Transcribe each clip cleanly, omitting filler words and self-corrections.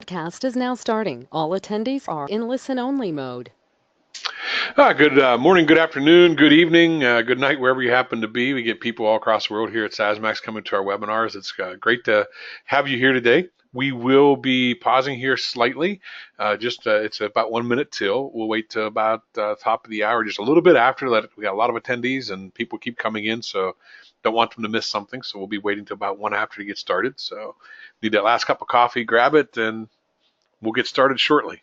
Cast is now starting. All attendees are in listen-only mode. Good morning, good afternoon, good evening, good night, wherever you happen to be. We get people all across the world here at SaaSMAX coming to our webinars. It's great to have you here today. We will be pausing here slightly. It's about 1 minute till. We'll wait till about top of the hour, just a little bit after that. We got a lot of attendees and people keep coming in, so don't want them to miss something. So we'll be waiting till about 1 after to get started. So need that last cup of coffee, grab it, and we'll get started shortly.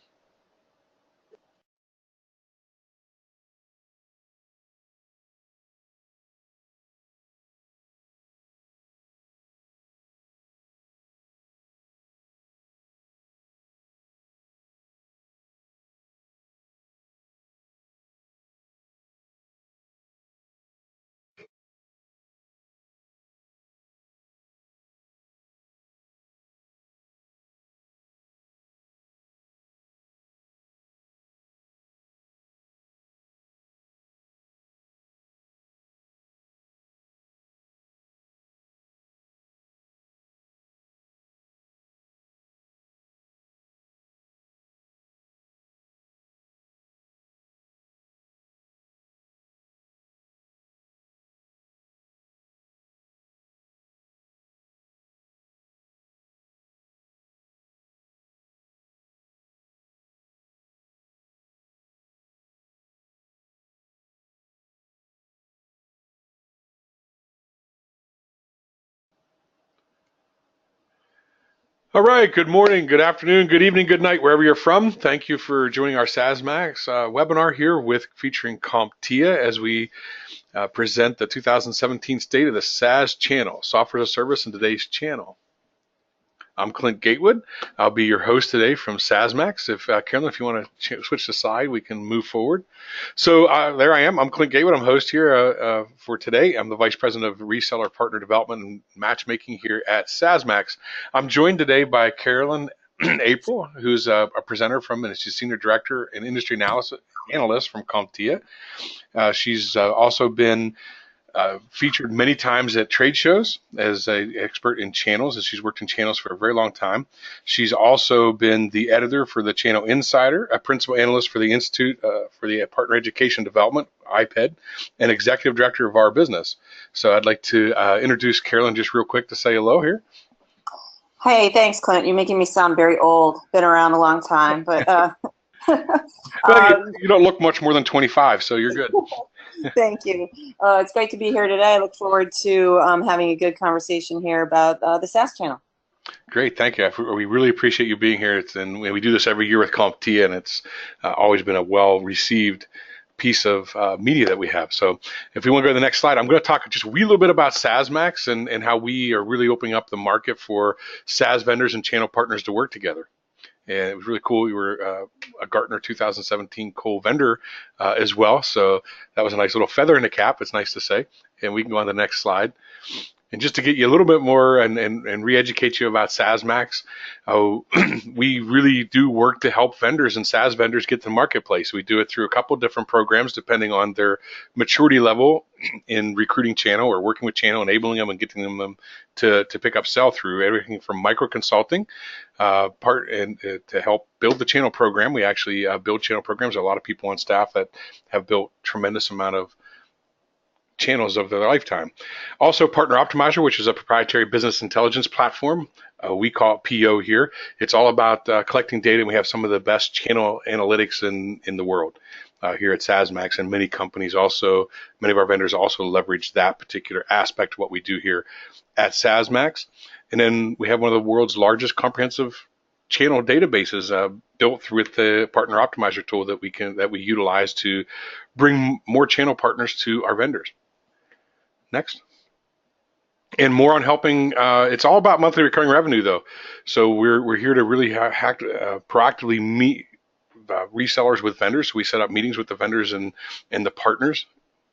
All right, good morning, good afternoon, good evening, good night, wherever you're from. Thank you for joining our SaaSMAX webinar here featuring CompTIA as we present the 2017 State of the SaaS Channel, Software as a Service in today's channel. I'm Clint Gatewood. I'll be your host today from SaaSMAX. Carolyn, if you want to switch the slide, we can move forward. So there I am. I'm Clint Gatewood. I'm host here for today. I'm the Vice President of Reseller Partner Development and Matchmaking here at SaaSMAX. I'm joined today by Carolyn April, who's a presenter and she's Senior Director and Industry Analyst from CompTIA. She's also been featured many times at trade shows as an expert in channels, as she's worked in channels for a very long time. She's also been the editor for the Channel Insider, a principal analyst for the Institute for the Partner Education Development, IPED, and executive director of our business. So I'd like to introduce Carolyn just real quick to say hello here. Hey, thanks, Clint. You're making me sound very old. Been around a long time, but well, you don't look much more than 25, so you're good. Thank you. It's great to be here today. I look forward to having a good conversation here about the SaaS channel. Great, thank you. We really appreciate you being here. And we do this every year with CompTIA, and it's always been a well-received piece of media that we have. So if we want to go to the next slide, I'm going to talk just a wee little bit about SaaSMAX and how we are really opening up the market for SaaS vendors and channel partners to work together. And it was really cool. We were a Gartner 2017 co-vendor as well. So that was a nice little feather in the cap. It's nice to say. And we can go on to the next slide. And just to get you a little bit more and re-educate you about SaaSMAX, we really do work to help vendors and SaaS vendors get to the marketplace. We do it through a couple different programs depending on their maturity level in recruiting channel or working with channel, enabling them and getting them to pick up sell-through, everything from micro consulting to help build the channel program. We actually build channel programs. There are a lot of people on staff that have built tremendous amount of channels of their lifetime. Also, Partner Optimizer, which is a proprietary business intelligence platform. We call it PO here. It's all about collecting data, and we have some of the best channel analytics in the world here at SaaSMAX, and many of our vendors also leverage that particular aspect of what we do here at SaaSMAX. And then we have one of the world's largest comprehensive channel databases built with the Partner Optimizer tool that we utilize to bring more channel partners to our vendors. Next. And more on helping. It's all about monthly recurring revenue, though. So we're here to really proactively meet resellers with vendors. So we set up meetings with the vendors and the partners,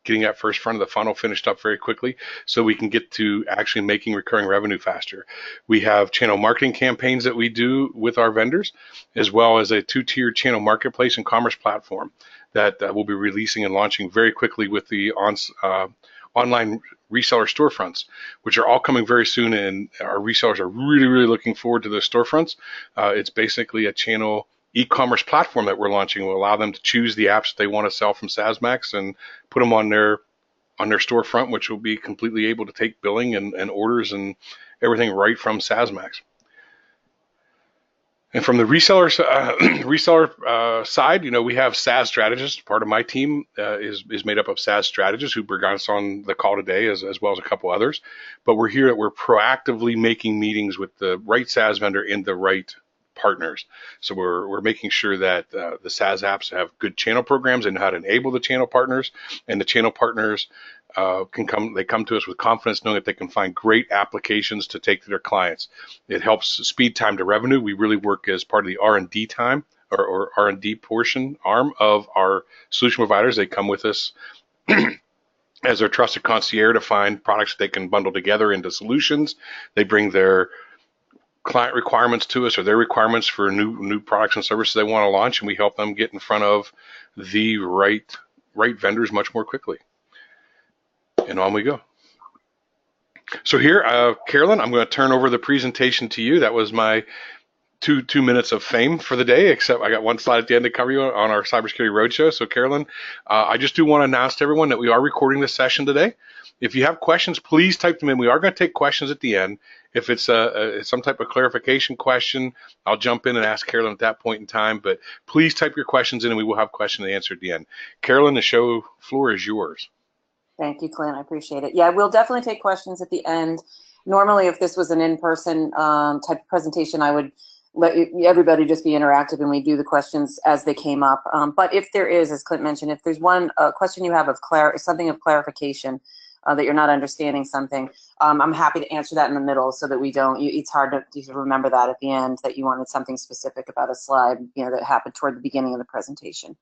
getting that first front of the funnel finished up very quickly so we can get to actually making recurring revenue faster. We have channel marketing campaigns that we do with our vendors, as well as a two-tiered channel marketplace and commerce platform that we'll be releasing and launching very quickly with the online reseller storefronts, which are all coming very soon, and our resellers are really, really looking forward to those storefronts. It's basically a channel e-commerce platform that we're launching. Will allow them to choose the apps that they want to sell from SaaSMAX and put them on their storefront, which will be completely able to take billing and orders and everything right from SaaSMAX. And from the reseller side, we have SaaS strategists. Part of my team is made up of SaaS strategists who bring us on the call today, as well as a couple others. But we're here that we're proactively making meetings with the right SaaS vendor and the right partners. So we're making sure that the SaaS apps have good channel programs and how to enable the channel partners, and the channel partners they come to us with confidence, knowing that they can find great applications to take to their clients. It helps speed time to revenue. We really work as part of the R&D time or R&D portion arm of our solution providers. They come with us as their trusted concierge to find products that they can bundle together into solutions. They bring their client requirements to us, or their requirements for new products and services they want to launch, and we help them get in front of the right vendors much more quickly. And on we go. So here, Carolyn, I'm going to turn over the presentation to you. That was my two minutes of fame for the day, except I got one slide at the end to cover you on our Cybersecurity Roadshow. So Carolyn, I just do want to announce to everyone that we are recording this session today. If you have questions, please type them in. We are going to take questions at the end. If it's some type of clarification question, I'll jump in and ask Carolyn at that point in time. But please type your questions in, and we will have question and answer at the end. Carolyn, the show floor is yours. Thank you, Clint. I appreciate it. Yeah, we'll definitely take questions at the end. Normally, if this was an in-person type of presentation, I would let everybody just be interactive and we do the questions as they came up. But if there is, as Clint mentioned, if there's one question you have of something of clarification, that you're not understanding something, I'm happy to answer that in the middle so that we don't, it's hard to remember that at the end, that you wanted something specific about a slide, that happened toward the beginning of the presentation.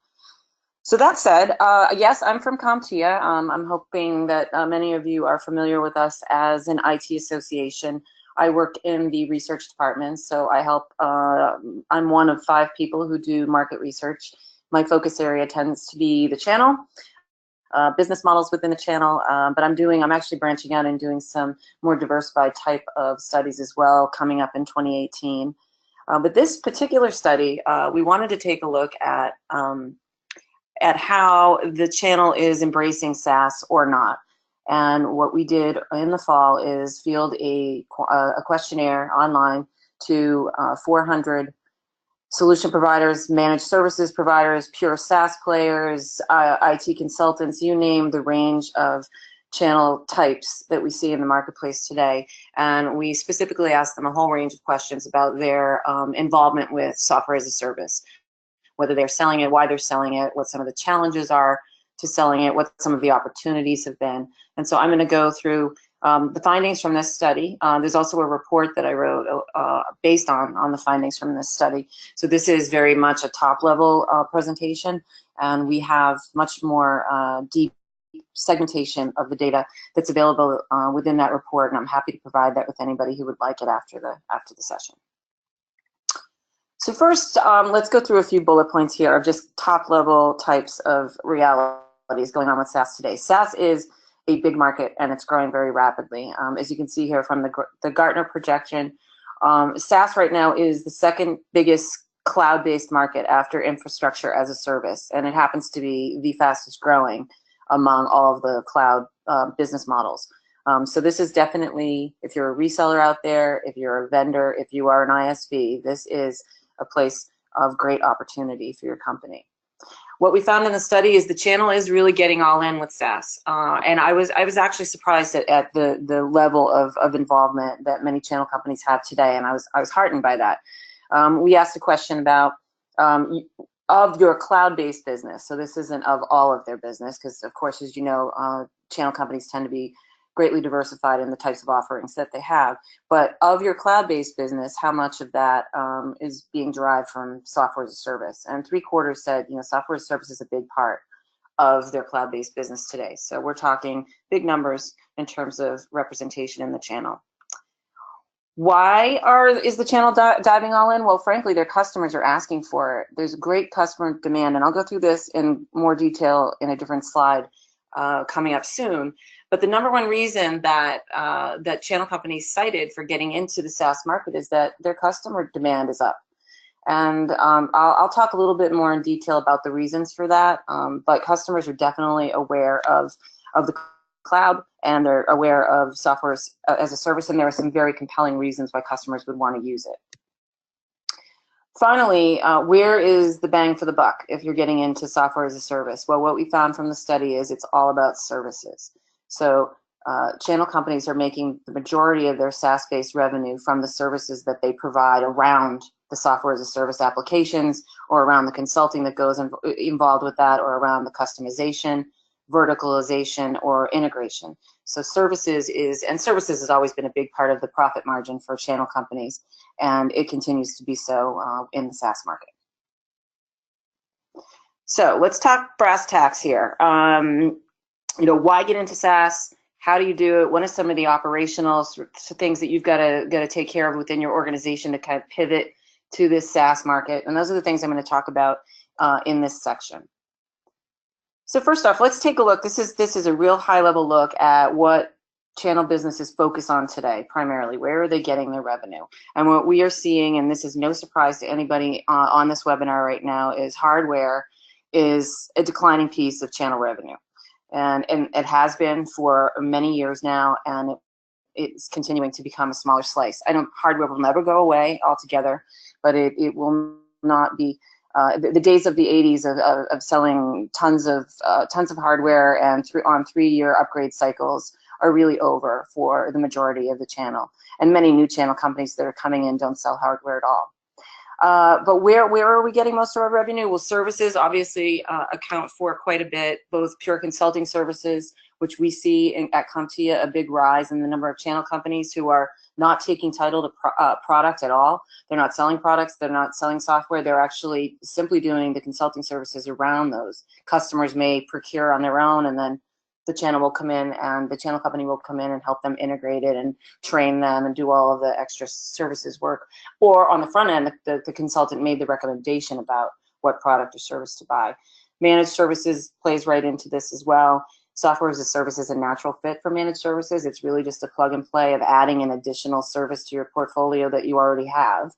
So that said, yes, I'm from CompTIA. I'm hoping that many of you are familiar with us as an IT association. I work in the research department, so I help, I'm one of 5 people who do market research. My focus area tends to be the channel, business models within the channel, but I'm actually branching out and doing some more diversified type of studies as well coming up in 2018. But this particular study, we wanted to take a look at how the channel is embracing SaaS or not. And what we did in the fall is field a questionnaire online to 400 solution providers, managed services providers, pure SaaS players, IT consultants, you name the range of channel types that we see in the marketplace today. And we specifically asked them a whole range of questions about their involvement with software as a service, whether they're selling it, why they're selling it, what some of the challenges are to selling it, what some of the opportunities have been. And so I'm going to go through the findings from this study. There's also a report that I wrote based on the findings from this study. So this is very much a top-level presentation, and we have much more deep segmentation of the data that's available within that report, and I'm happy to provide that with anybody who would like it after the session. So first, let's go through a few bullet points here of just top-level types of realities going on with SaaS today. SaaS is a big market, and it's growing very rapidly. As you can see here from the Gartner projection, SaaS right now is the second biggest cloud-based market after infrastructure as a service, and it happens to be the fastest growing among all of the cloud business models. So this is definitely, if you're a reseller out there, if you're a vendor, if you are an ISV, this is a place of great opportunity for your company. What we found in the study is the channel is really getting all in with SaaS, and I was actually surprised at the level of involvement that many channel companies have today, and I was heartened by that. We asked a question about of your cloud-based business. So this isn't of all of their business, because of course, as you know, channel companies tend to be greatly diversified in the types of offerings that they have. But of your cloud-based business, how much of that is being derived from software as a service? And 3/4 said, software as a service is a big part of their cloud-based business today. So we're talking big numbers in terms of representation in the channel. Why is the channel diving all in? Well, frankly, their customers are asking for it. There's great customer demand, and I'll go through this in more detail in a different slide coming up soon. But the number one reason that that channel companies cited for getting into the SaaS market is that their customer demand is up. And I'll talk a little bit more in detail about the reasons for that, but customers are definitely aware of the cloud, and they're aware of software as a service, and there are some very compelling reasons why customers would want to use it. Finally, where is the bang for the buck if you're getting into software as a service? Well, what we found from the study is it's all about services. So channel companies are making the majority of their SaaS-based revenue from the services that they provide around the software as a service applications, or around the consulting that goes involved with that, or around the customization, verticalization, or integration. So services has always been a big part of the profit margin for channel companies, and it continues to be so in the SaaS market. So let's talk brass tacks here. Why get into SaaS? How do you do it? What are some of the operational things that you've got to take care of within your organization to kind of pivot to this SaaS market? And those are the things I'm going to talk about in this section. So first off, let's take a look. This is a real high-level look at what channel businesses focus on today, primarily. Where are they getting their revenue? And what we are seeing, and this is no surprise to anybody on this webinar right now, is hardware is a declining piece of channel revenue. And it has been for many years now, and it's continuing to become a smaller slice. Hardware will never go away altogether, but it will not be. The days of the 80s of selling tons of hardware and on 3-year upgrade cycles are really over for the majority of the channel. And many new channel companies that are coming in don't sell hardware at all. But where are we getting most of our revenue? Well, services obviously account for quite a bit, both pure consulting services, which we see at CompTIA a big rise in the number of channel companies who are not taking title to product at all. They're not selling products, they're not selling software, they're actually simply doing the consulting services around those. Customers may procure on their own, and then the channel will come in, and the channel company will come in and help them integrate it and train them and do all of the extra services work. Or on the front end, the consultant made the recommendation about what product or service to buy. Managed services plays right into this as well. Software as a service is a natural fit for managed services. It's really just a plug and play of adding an additional service to your portfolio that you already have.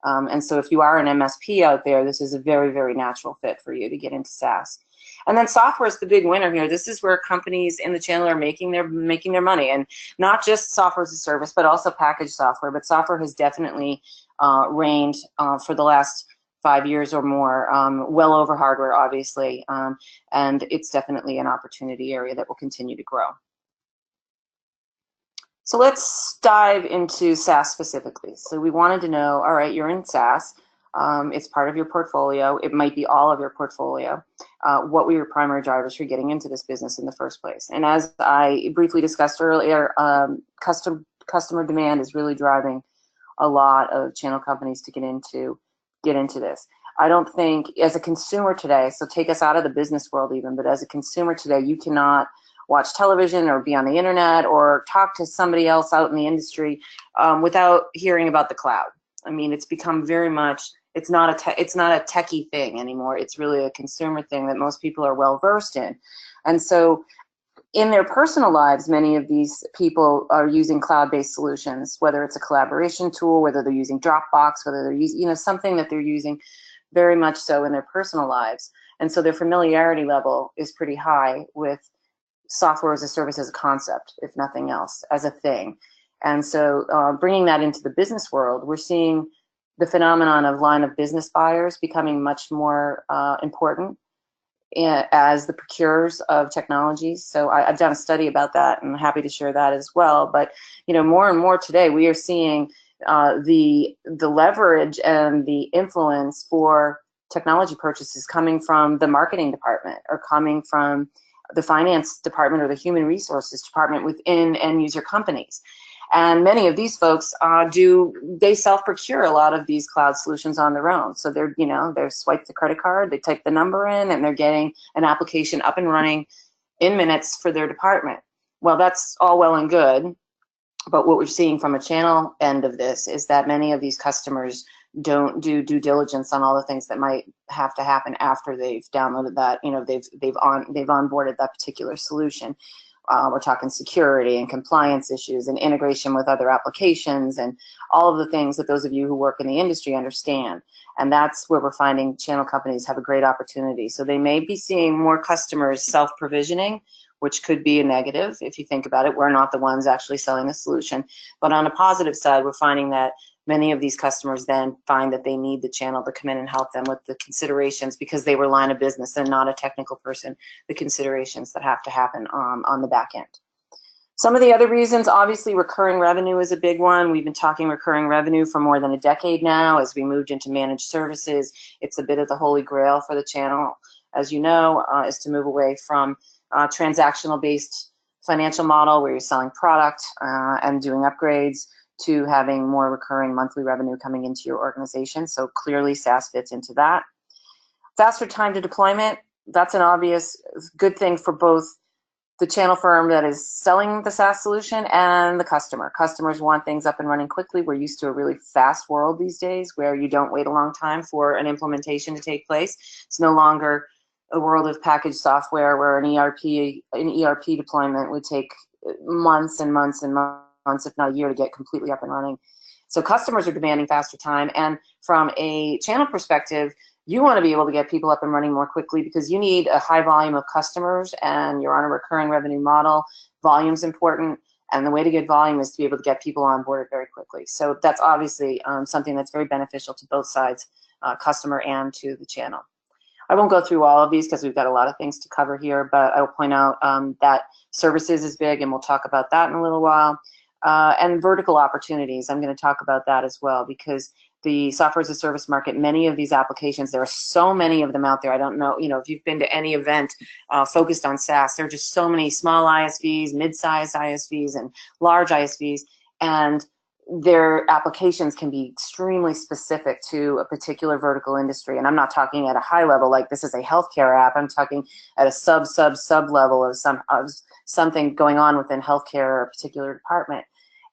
And so if you are an MSP out there, this is a very, very natural fit for you to get into SaaS. And then software is the big winner here. This is where companies in the channel are making their money, and not just software as a service, but also packaged software. But software has definitely reigned for the last 5 years or more, well over hardware, obviously, and it's definitely an opportunity area that will continue to grow. So let's dive into SaaS specifically. So we wanted to know, all right, you're in SaaS. It's part of your portfolio. It might be all of your portfolio. What were your primary drivers for getting into this business in the first place? And as I briefly discussed earlier, customer demand is really driving a lot of channel companies to get into this. I don't think, as a consumer today, so take us out of the business world even, but as a consumer today, you cannot watch television or be on the internet or talk to somebody else out in the industry without hearing about the cloud. I mean, it's become very much, it's not a techie thing anymore. It's really a consumer thing that most people are well versed in. And so in their personal lives, many of these people are using cloud-based solutions, whether it's a collaboration tool, whether they're using Dropbox, whether they're using, something that they're using very much so in their personal lives. And so their familiarity level is pretty high with software as a service as a concept, if nothing else, as a thing. And so bringing that into the business world, we're seeing the phenomenon of line of business buyers becoming much more important as the procurers of technologies. So I've done a study about that, and I'm happy to share that as well. But more and more today, we are seeing the leverage and the influence for technology purchases coming from the marketing department, or coming from the finance department, or the human resources department within end user companies. And many of these folks they self-procure a lot of these cloud solutions on their own. So they're swipe the credit card, they type the number in, and they're getting an application up and running in minutes for their department. Well, that's all well and good, but what we're seeing from a channel end of this is that many of these customers don't do due diligence on all the things that might have to happen after they've downloaded that, they've onboarded that particular solution. We're talking security and compliance issues and integration with other applications and all of the things that those of you who work in the industry understand. And that's where we're finding channel companies have a great opportunity. So they may be seeing more customers self-provisioning, which could be a negative if you think about it. We're not the ones actually selling the solution. But on a positive side, we're finding that many of these customers then find that they need the channel to come in and help them with the considerations, because they were line of business and not a technical person, the considerations that have to happen on the back end. Some of the other reasons, obviously recurring revenue is a big one. We've been talking recurring revenue for more than a decade now. As we moved into managed services, it's a bit of the holy grail for the channel, as you know, is to move away from transactional based financial model where you're selling product and doing upgrades, to having more recurring monthly revenue coming into your organization. So clearly SaaS fits into that. Faster time to deployment, that's an obvious good thing for both the channel firm that is selling the SaaS solution and the customer. Customers want things up and running quickly. We're used to a really fast world these days where you don't wait a long time for an implementation to take place. It's no longer a world of packaged software where an ERP deployment would take months and months and months, if not a year, to get completely up and running. So customers are demanding faster time. And from a channel perspective, you want to be able to get people up and running more quickly because you need a high volume of customers and you're on a recurring revenue model. Volume's important. And the way to get volume is to be able to get people on board very quickly. So that's obviously something that's very beneficial to both sides, customer and to the channel. I won't go through all of these because we've got a lot of things to cover here, but I will point out that services is big, and we'll talk about that in a little while. And vertical opportunities, I'm going to talk about that as well, because the software as a service market, many of these applications, there are so many of them out there. I don't know, if you've been to any event focused on SaaS, there are just so many small ISVs, mid-sized ISVs, and large ISVs, and their applications can be extremely specific to a particular vertical industry. And I'm not talking at a high level, like this is a healthcare app. I'm talking at a sub level of something going on within healthcare or a particular department.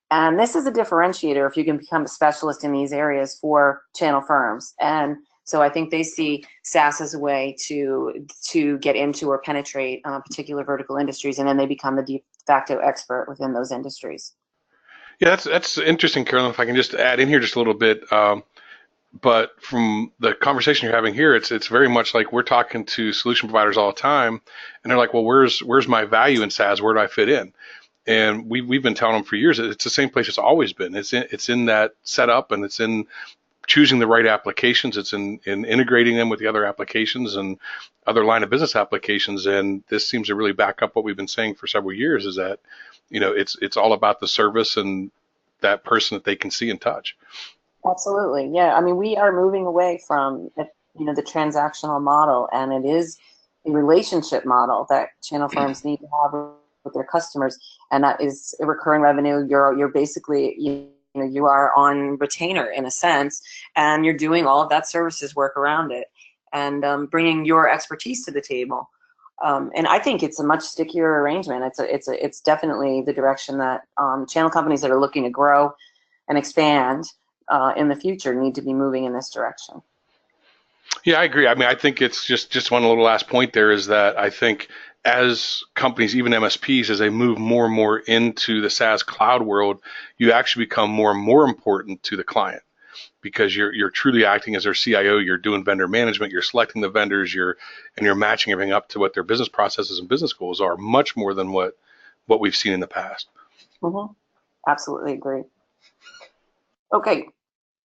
And this is a differentiator if you can become a specialist in these areas for channel firms. And so I think they see SaaS as a way to get into or penetrate particular vertical industries, and then they become the de facto expert within those industries. Yeah, that's interesting, Carolyn. If I can just add in here just a little bit, but from the conversation you're having here, it's very much like we're talking to solution providers all the time, and they're like, well, where's my value in SaaS? Where do I fit in? And we've been telling them for years that it's the same place it's always been. It's in that setup, and it's in choosing the right applications. It's in integrating them with the other applications and other line of business applications. And this seems to really back up what we've been saying for several years, is that it's all about the service and that person that they can see and touch. Absolutely, yeah. I mean, we are moving away from the transactional model, and it is a relationship model that channel firms need to have with their customers, and that is a recurring revenue. You're basically you are on retainer in a sense, and you're doing all of that services work around it, and bringing your expertise to the table. And I think it's a much stickier arrangement. It's definitely the direction that channel companies that are looking to grow and expand in the future need to be moving in this direction. Yeah, I agree. I mean, I think it's just one little last point there is that I think as companies, even MSPs, as they move more and more into the SaaS cloud world, you actually become more and more important to the client, because you're truly acting as their CIO. You're doing vendor management. You're selecting the vendors. You're matching everything up to what their business processes and business goals are, much more than what we've seen in the past. Mm-hmm. Absolutely agree. Okay,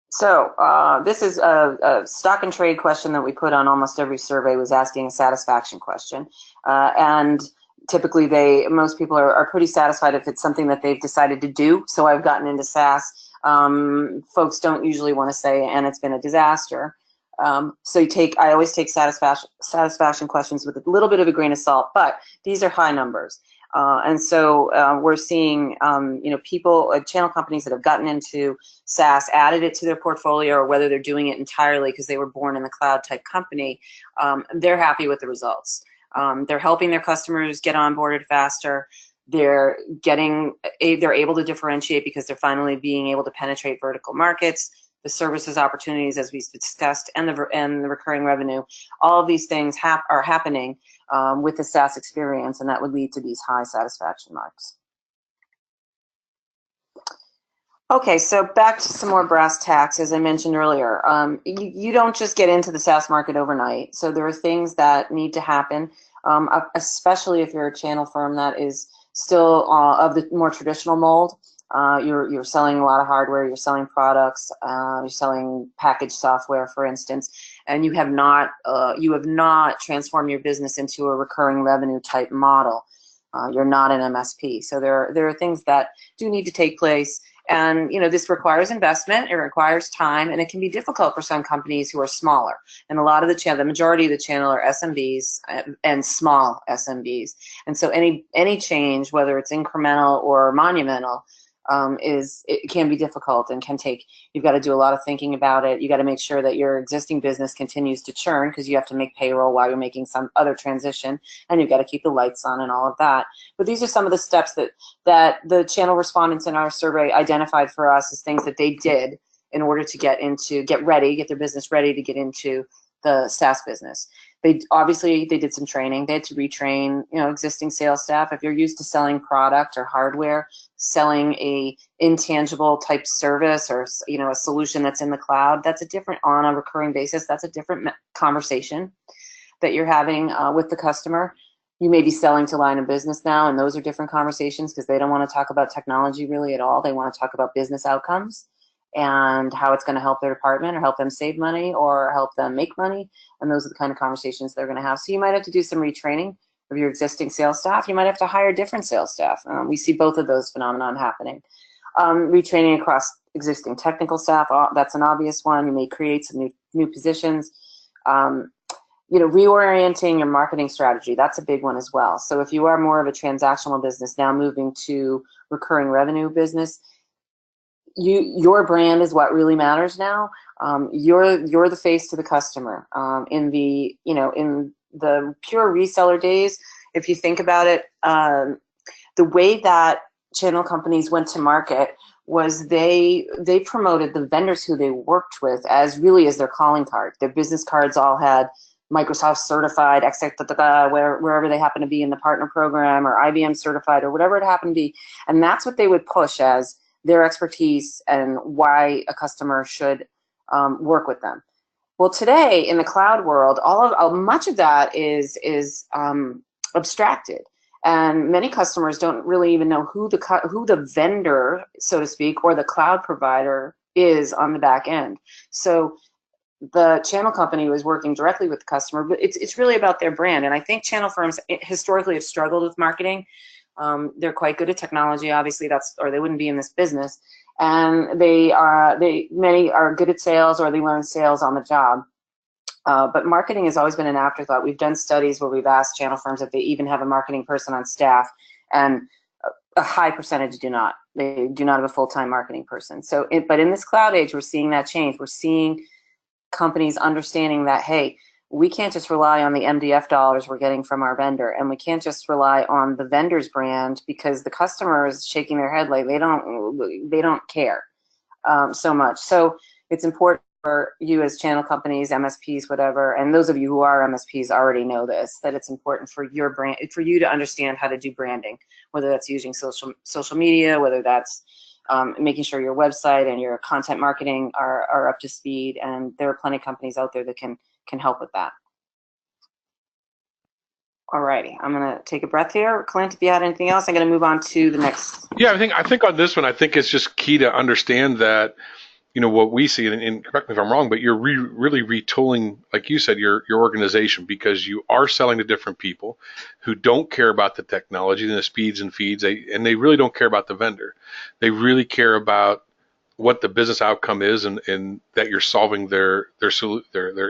so this is a stock and trade question that we put on almost every survey, was asking a satisfaction question, and typically most people are pretty satisfied if it's something that they've decided to do. So I've gotten into SaaS. Folks don't usually want to say, and it's been a disaster. So I always take satisfaction questions with a little bit of a grain of salt, but these are high numbers. And so we're seeing, people, channel companies that have gotten into SaaS, added it to their portfolio, or whether they're doing it entirely because they were born in the cloud type company, they're happy with the results. They're helping their customers get onboarded faster. They're able to differentiate because they're finally being able to penetrate vertical markets. the services opportunities as we discussed, and the recurring revenue. All of these things are happening with the SaaS experience, and that would lead to these high satisfaction marks. Okay, so back to some more brass tacks, as I mentioned earlier. You don't just get into the SaaS market overnight. So there are things that need to happen, especially if you're a channel firm that is still of the more traditional mold. You're selling a lot of hardware, you're selling products, you're selling packaged software, for instance, and you have not transformed your business into a recurring revenue type model. You're not an MSP. So there are things that do need to take place. And this requires investment, it requires time, and it can be difficult for some companies who are smaller. And a lot of the majority of the channel are SMBs and small SMBs. And so any change, whether it's incremental or monumental, it can be difficult and you've got to do a lot of thinking about it. You got to make sure that your existing business continues to churn, because you have to make payroll while you're making some other transition, and you've got to keep the lights on and all of that. But these are some of the steps that the channel respondents in our survey identified for us as things that they did in order to get their business ready to get into the SaaS business. They did some training. They had to retrain, existing sales staff. If you're used to selling product or hardware, selling a intangible type service or a solution that's in the cloud, on a recurring basis. That's a different conversation that you're having with the customer. You may be selling to line of business now, and those are different conversations, because they don't want to talk about technology really at all. They want to talk about business outcomes and how it's going to help their department or help them save money or help them make money. And those are the kind of conversations they're going to have. So you might have to do some retraining of your existing sales staff. You might have to hire different sales staff. We see both of those phenomenon happening. Retraining across existing technical staff, that's an obvious one. You may create some new positions. Reorienting your marketing strategy, that's a big one as well. So if you are more of a transactional business now moving to recurring revenue business, your brand is what really matters now. You're the face to the customer. In the pure reseller days, if you think about it, the way that channel companies went to market was they promoted the vendors who they worked with as their calling card. Their business cards all had Microsoft certified, wherever they happen to be in the partner program, or IBM certified, or whatever it happened to be. And that's what they would push as their expertise and why a customer should work with them. Well, today in the cloud world, much of that is abstracted, and many customers don't really even know who the vendor, so to speak, or the cloud provider is on the back end. So the channel company was working directly with the customer, but it's really about their brand. And I think channel firms historically have struggled with marketing. They're quite good at technology, obviously, or they wouldn't be in this business. And many are good at sales, or they learn sales on the job. But marketing has always been an afterthought. We've done studies where we've asked channel firms if they even have a marketing person on staff, and a high percentage do not. They do not have a full-time marketing person. But in this cloud age, we're seeing that change. We're seeing companies understanding that, hey, we can't just rely on the MDF dollars we're getting from our vendor, and we can't just rely on the vendor's brand, because the customer is shaking their head like they don't care so much. So it's important for you as channel companies, MSPs, whatever, and those of you who are MSPs already know this, that it's important for your brand, for you to understand how to do branding, whether that's using social media, whether that's making sure your website and your content marketing are up to speed, and there are plenty of companies out there that can help with that. Alrighty, I'm gonna take a breath here. Clint, if you had anything else, I'm gonna move on to the next. Yeah, I think on this one, I think it's just key to understand that, what we see, and correct me if I'm wrong, but you're really retooling, like you said, your organization, because you are selling to different people who don't care about the technology and the speeds and feeds, and they really don't care about the vendor. They really care about what the business outcome is, and that you're solving their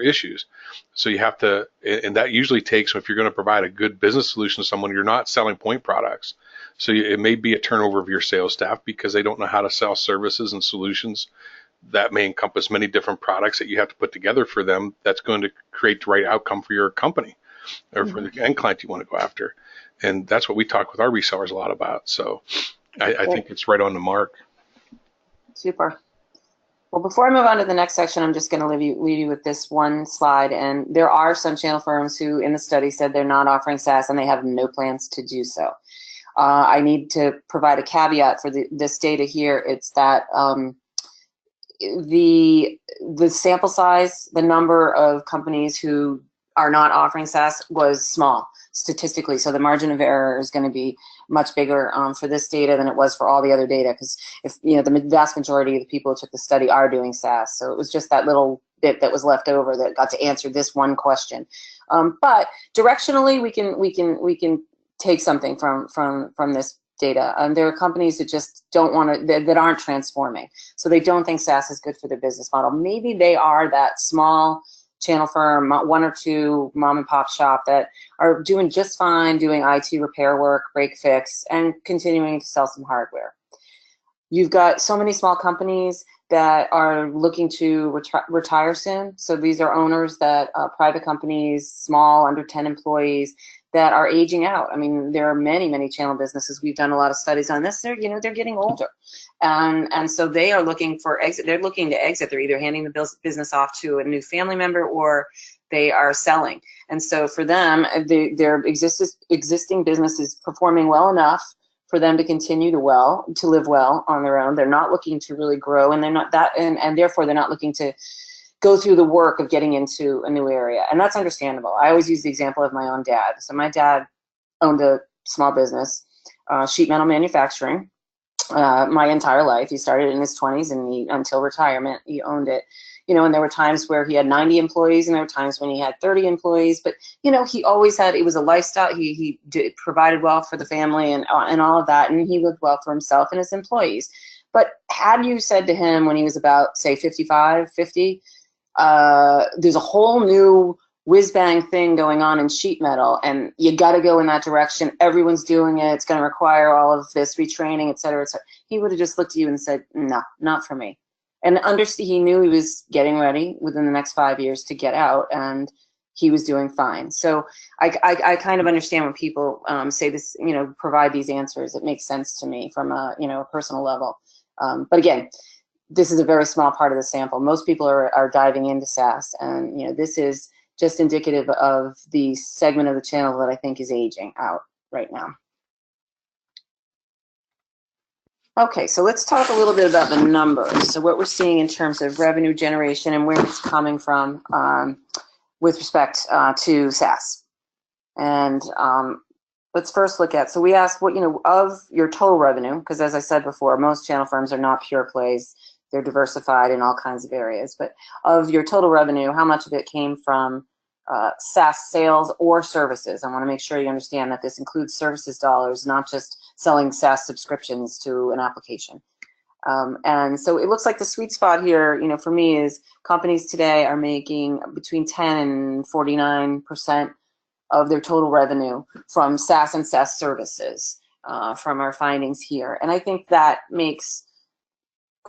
issues. So you have to, and that usually takes, if you're going to provide a good business solution to someone, you're not selling point products. So it may be a turnover of your sales staff because they don't know how to sell services and solutions that may encompass many different products that you have to put together for them. That's going to create the right outcome for your company or for the end client you want to go after. And that's what we talk with our resellers a lot about. So I think it's right on the mark. Super. Well, before I move on to the next section, I'm just going to leave you with this one slide. And there are some channel firms who in the study said they're not offering SaaS and they have no plans to do so. I need to provide a caveat for this data here. It's that the sample size, the number of companies who are not offering SaaS was small statistically. So the margin of error is going to be much bigger for this data than it was for all the other data, because if the vast majority of the people who took the study are doing SaaS. So it was just that little bit that was left over that got to answer this one question. But directionally, we can take something from this data. There are companies that just don't want to, that aren't transforming. So they don't think SaaS is good for their business model. Maybe they are that small channel firm, one or two mom and pop shop that are doing just fine, doing IT repair work, break fix, and continuing to sell some hardware. You've got so many small companies that are looking to retire soon. So these are owners that private companies, small, under 10 employees, that are aging out. I mean, there are many channel businesses. We've done a lot of studies on this. They're getting older, and so they are looking for exit. They're looking to exit. They're either handing the business off to a new family member or they are selling. And so for them, their existing business is performing well enough for them to continue to live well on their own. They're not looking to really grow, and they're not that, and therefore they're not looking to go through the work of getting into a new area. And that's understandable. I always use the example of my own dad. So my dad owned a small business, sheet metal manufacturing, my entire life. He started in his 20s, and until retirement, he owned it. And there were times where he had 90 employees, and there were times when he had 30 employees. But he always had, it was a lifestyle. He provided well for the family and all of that, and he lived well for himself and his employees. But had you said to him when he was about, say, 55, 50, there's a whole new whiz-bang thing going on in sheet metal, and you got to go in that direction. Everyone's doing it. It's going to require all of this retraining, et cetera, et cetera. He would have just looked at you and said, no, not for me. And he knew he was getting ready within the next 5 years to get out, and he was doing fine. So I kind of understand when people say this, provide these answers. It makes sense to me from a personal level. But again, this is a very small part of the sample. Most people are diving into SaaS, and this is just indicative of the segment of the channel that I think is aging out right now. Okay, so let's talk a little bit about the numbers. So what we're seeing in terms of revenue generation and where it's coming from with respect to SaaS. And let's first look at, so we asked what, of your total revenue, because as I said before, most channel firms are not pure plays. They're diversified in all kinds of areas. But of your total revenue, how much of it came from SaaS sales or services? I want to make sure you understand that this includes services dollars, not just selling SaaS subscriptions to an application. And so it looks like the sweet spot here, for me, is companies today are making between 10 and 49% of their total revenue from SaaS and SaaS services from our findings here. And I think that makes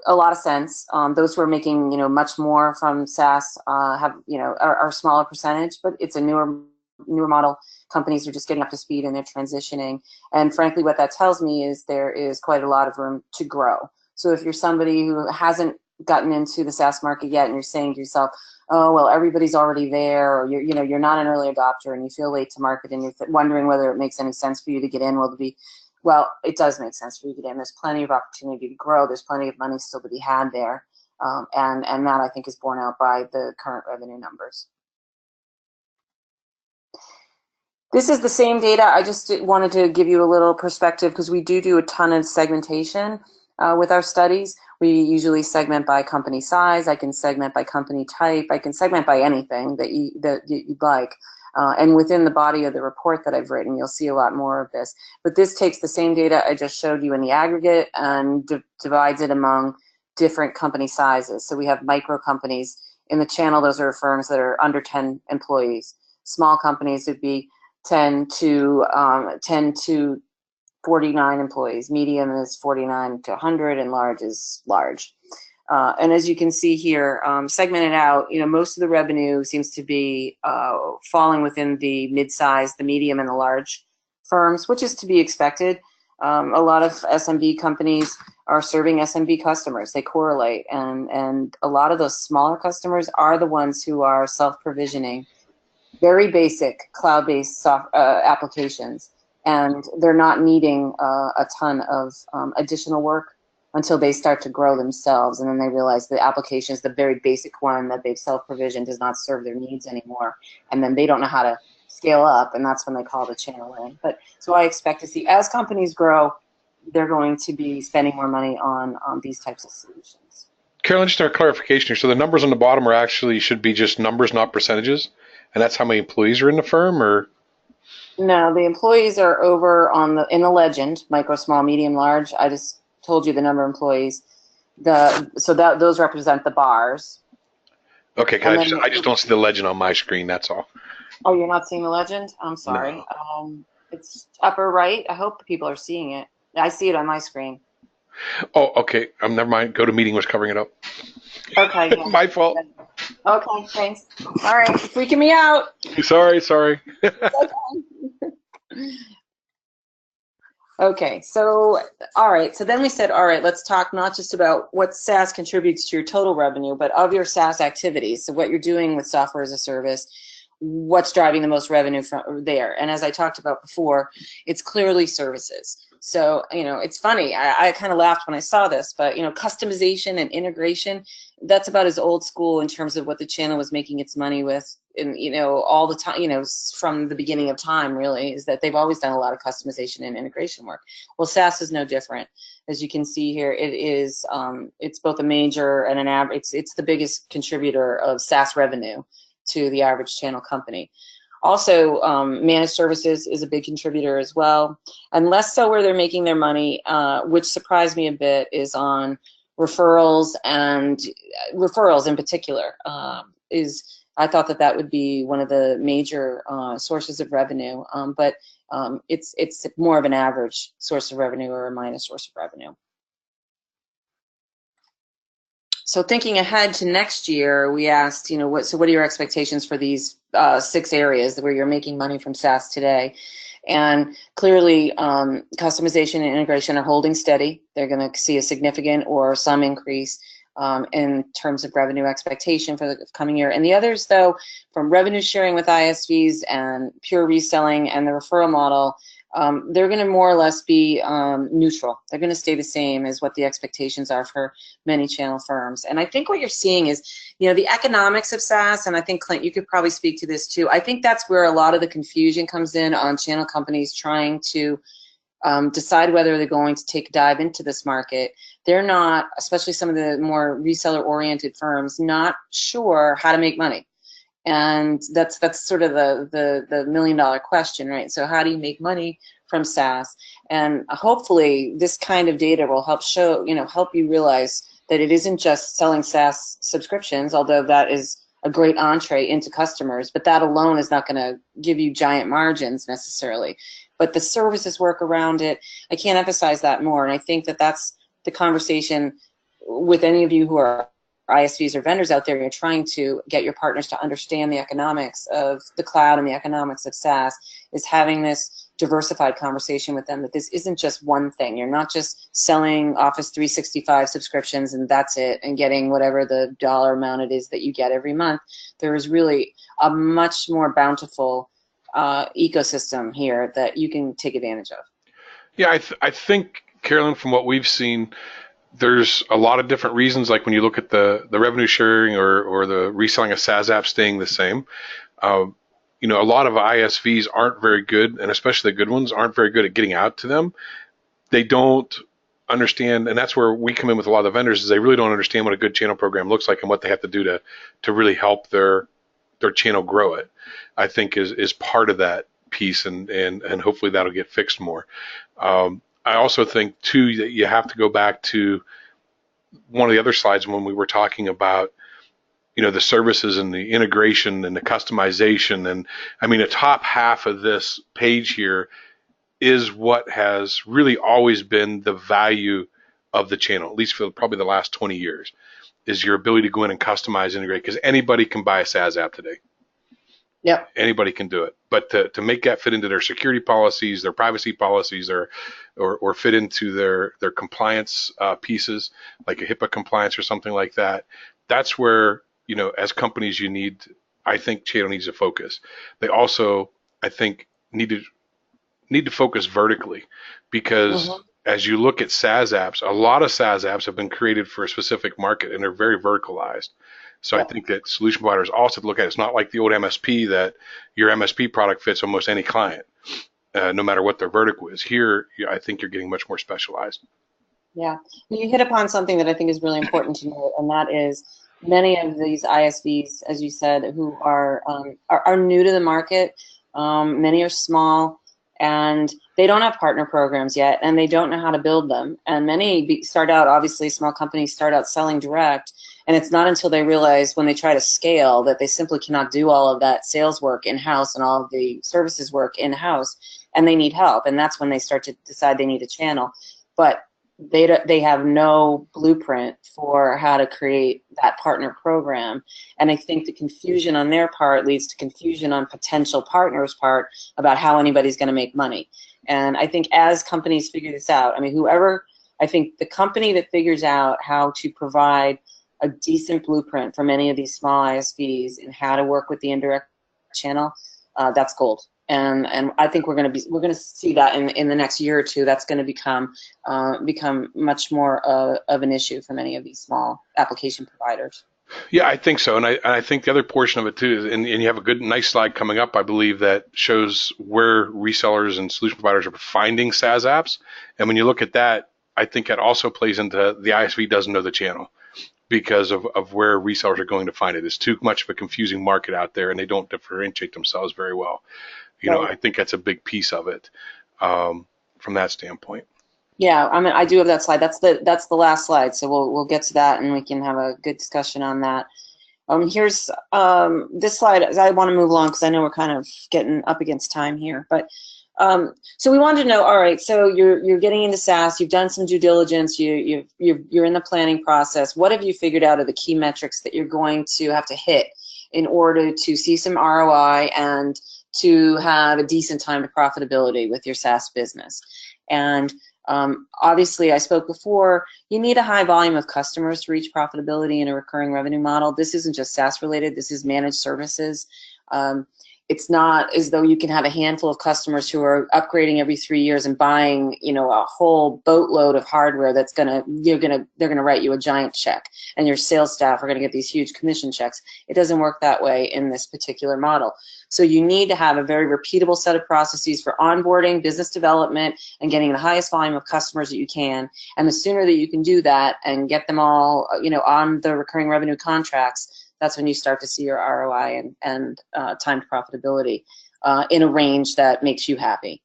a lot of sense. Those who are making, much more from SaaS have, are a smaller percentage, but it's a newer model. Companies are just getting up to speed and they're transitioning. And frankly, what that tells me is there is quite a lot of room to grow. So if you're somebody who hasn't gotten into the SaaS market yet and you're saying to yourself, oh, well, everybody's already there, or you're not an early adopter and you feel late to market and you're wondering whether it makes any sense for you to get in, well, it does make sense for you to get in. There's plenty of opportunity to grow. There's plenty of money still to be had there. And that, I think, is borne out by the current revenue numbers. This is the same data. I just wanted to give you a little perspective because we do a ton of segmentation with our studies. We usually segment by company size. I can segment by company type. I can segment by anything that you'd like. And within the body of the report that I've written, you'll see a lot more of this. But this takes the same data I just showed you in the aggregate and divides it among different company sizes. So we have micro companies. In the channel, those are firms that are under 10 employees. Small companies would be 10 to 49 employees. Medium is 49 to 100, and large is large. And as you can see here, segmented out, most of the revenue seems to be falling within the mid-size, the medium, and the large firms, which is to be expected. A lot of SMB companies are serving SMB customers. They correlate, and a lot of those smaller customers are the ones who are self-provisioning very basic cloud-based applications, and they're not needing a ton of additional work until they start to grow themselves, and then they realize the application is the very basic one that they've self-provisioned does not serve their needs anymore, and then they don't know how to scale up, and that's when they call the channel in. But so I expect to see, as companies grow, they're going to be spending more money on these types of solutions. Carolyn, just a clarification here. So the numbers on the bottom are actually should be just numbers, not percentages, and that's how many employees are in the firm, or? No, the employees are over in the legend, micro, small, medium, large. I just told you the number of employees. Those represent the bars. Okay, I just don't see the legend on my screen. That's all. Oh, you're not seeing the legend? I'm sorry. No. It's upper right. I hope people are seeing it. I see it on my screen. Oh, okay. Never mind. GoToMeeting was covering it up. Okay. Yeah. My fault. Okay, thanks. All right, freaking me out. Sorry. Okay, so all right, so then we said, all right, let's talk not just about what SaaS contributes to your total revenue, but of your SaaS activities. So what you're doing with software as a service, what's driving the most revenue from there. And as I talked about before, it's clearly services. So, it's funny, I kind of laughed when I saw this, but, customization and integration, that's about as old school in terms of what the channel was making its money with, and, all the time, from the beginning of time, really, is that they've always done a lot of customization and integration work. Well, SaaS is no different. As you can see here, it is, it's both a major and an average, it's the biggest contributor of SaaS revenue to the average channel company. Also, managed services is a big contributor as well, and less so where they're making their money, which surprised me a bit, is on referrals, and referrals in particular. I thought that would be one of the major sources of revenue, but it's more of an average source of revenue or a minor source of revenue. So thinking ahead to next year, we asked, what are your expectations for these 6 areas where you're making money from SaaS today? And clearly, customization and integration are holding steady. They're going to see a significant or some increase in terms of revenue expectation for the coming year. And the others, though, from revenue sharing with ISVs and pure reselling and the referral model, they're going to more or less be neutral. They're going to stay the same as what the expectations are for many channel firms. And I think what you're seeing is, the economics of SaaS, and I think, Clint, you could probably speak to this too. I think that's where a lot of the confusion comes in on channel companies trying to decide whether they're going to take a dive into this market. They're not, especially some of the more reseller-oriented firms, not sure how to make money. And that's sort of the million-dollar question, right? So how do you make money from SaaS? And hopefully this kind of data will help help you realize that it isn't just selling SaaS subscriptions, although that is a great entree into customers, but that alone is not going to give you giant margins necessarily. But the services work around it, I can't emphasize that more. And I think that that's the conversation with any of you who are ISVs or vendors out there. You're trying to get your partners to understand the economics of the cloud and the economics of SaaS, is having this diversified conversation with them, that this isn't just one thing. You're not just selling Office 365 subscriptions and that's it, and getting whatever the dollar amount it is that you get every month. There is really a much more bountiful ecosystem here that you can take advantage of. Yeah, I think, Carolyn, from what we've seen, there's a lot of different reasons. Like when you look at the revenue sharing or the reselling of SaaS apps staying the same, a lot of ISVs aren't very good, and especially the good ones aren't very good at getting out to them. They don't understand, and that's where we come in with a lot of the vendors, is they really don't understand what a good channel program looks like and what they have to do to really help their channel grow it. I think is part of that piece, and hopefully that'll get fixed more. I also think too that you have to go back to one of the other slides when we were talking about the services and the integration and the customization, and I mean, the top half of this page here is what has really always been the value of the channel, at least for probably the last 20 years, is your ability to go in and customize, integrate, because anybody can buy a SaaS app today. Yep. Anybody can do it. But to make that fit into their security policies, their privacy policies, or fit into their compliance pieces, like a HIPAA compliance or something like that, that's where, as companies, I think channel needs to focus. They also, I think, need to focus vertically, because Hmm. as you look at SaaS apps, a lot of SaaS apps have been created for a specific market and they're very verticalized. So I Yep. think that solution providers also have to look at it. It's not like the old MSP that your MSP product fits almost any client, no matter what their vertical is. Here, I think you're getting much more specialized. Yeah. You hit upon something that I think is really important to note, and that is many of these ISVs, as you said, who are new to the market. Many are small, and they don't have partner programs yet, and they don't know how to build them. And many start out, obviously, small companies start out selling direct, and it's not until they realize when they try to scale that they simply cannot do all of that sales work in-house and all of the services work in-house, and they need help. And that's when they start to decide they need a channel. But they have no blueprint for how to create that partner program. And I think the confusion on their part leads to confusion on potential partners' part about how anybody's going to make money. And I think as companies figure this out, I think the company that figures out how to provide a decent blueprint for many of these small ISVs and how to work with the indirect channel, that's gold. And I think we're going to see that in the next year or two. That's going to become much more of an issue for many of these small application providers. Yeah, I think so. And I think the other portion of it too is, and you have a nice slide coming up, I believe, that shows where resellers and solution providers are finding SaaS apps. And when you look at that, I think it also plays into the ISV doesn't know the channel because of where resellers are going to find it. It's too much of a confusing market out there, and they don't differentiate themselves very well. Right. I think that's a big piece of it, from that standpoint. Yeah, I do have that slide. That's the last slide. So we'll get to that and we can have a good discussion on that. Here's this slide. I want to move along because I know we're kind of getting up against time here. But so we wanted to know. All right, so you're getting into SaaS. You've done some due diligence. You're in the planning process. What have you figured out are the key metrics that you're going to have to hit in order to see some ROI and to have a decent time to profitability with your SaaS business? And obviously, I spoke before, you need a high volume of customers to reach profitability in a recurring revenue model. This isn't just SaaS related, this is managed services. It's not as though you can have a handful of customers who are upgrading every 3 years and buying, a whole boatload of hardware that's they're gonna write you a giant check, and your sales staff are gonna get these huge commission checks. It doesn't work that way in this particular model. So you need to have a very repeatable set of processes for onboarding, business development, and getting the highest volume of customers that you can. And the sooner that you can do that and get them all, on the recurring revenue contracts, that's when you start to see your ROI and time to profitability in a range that makes you happy.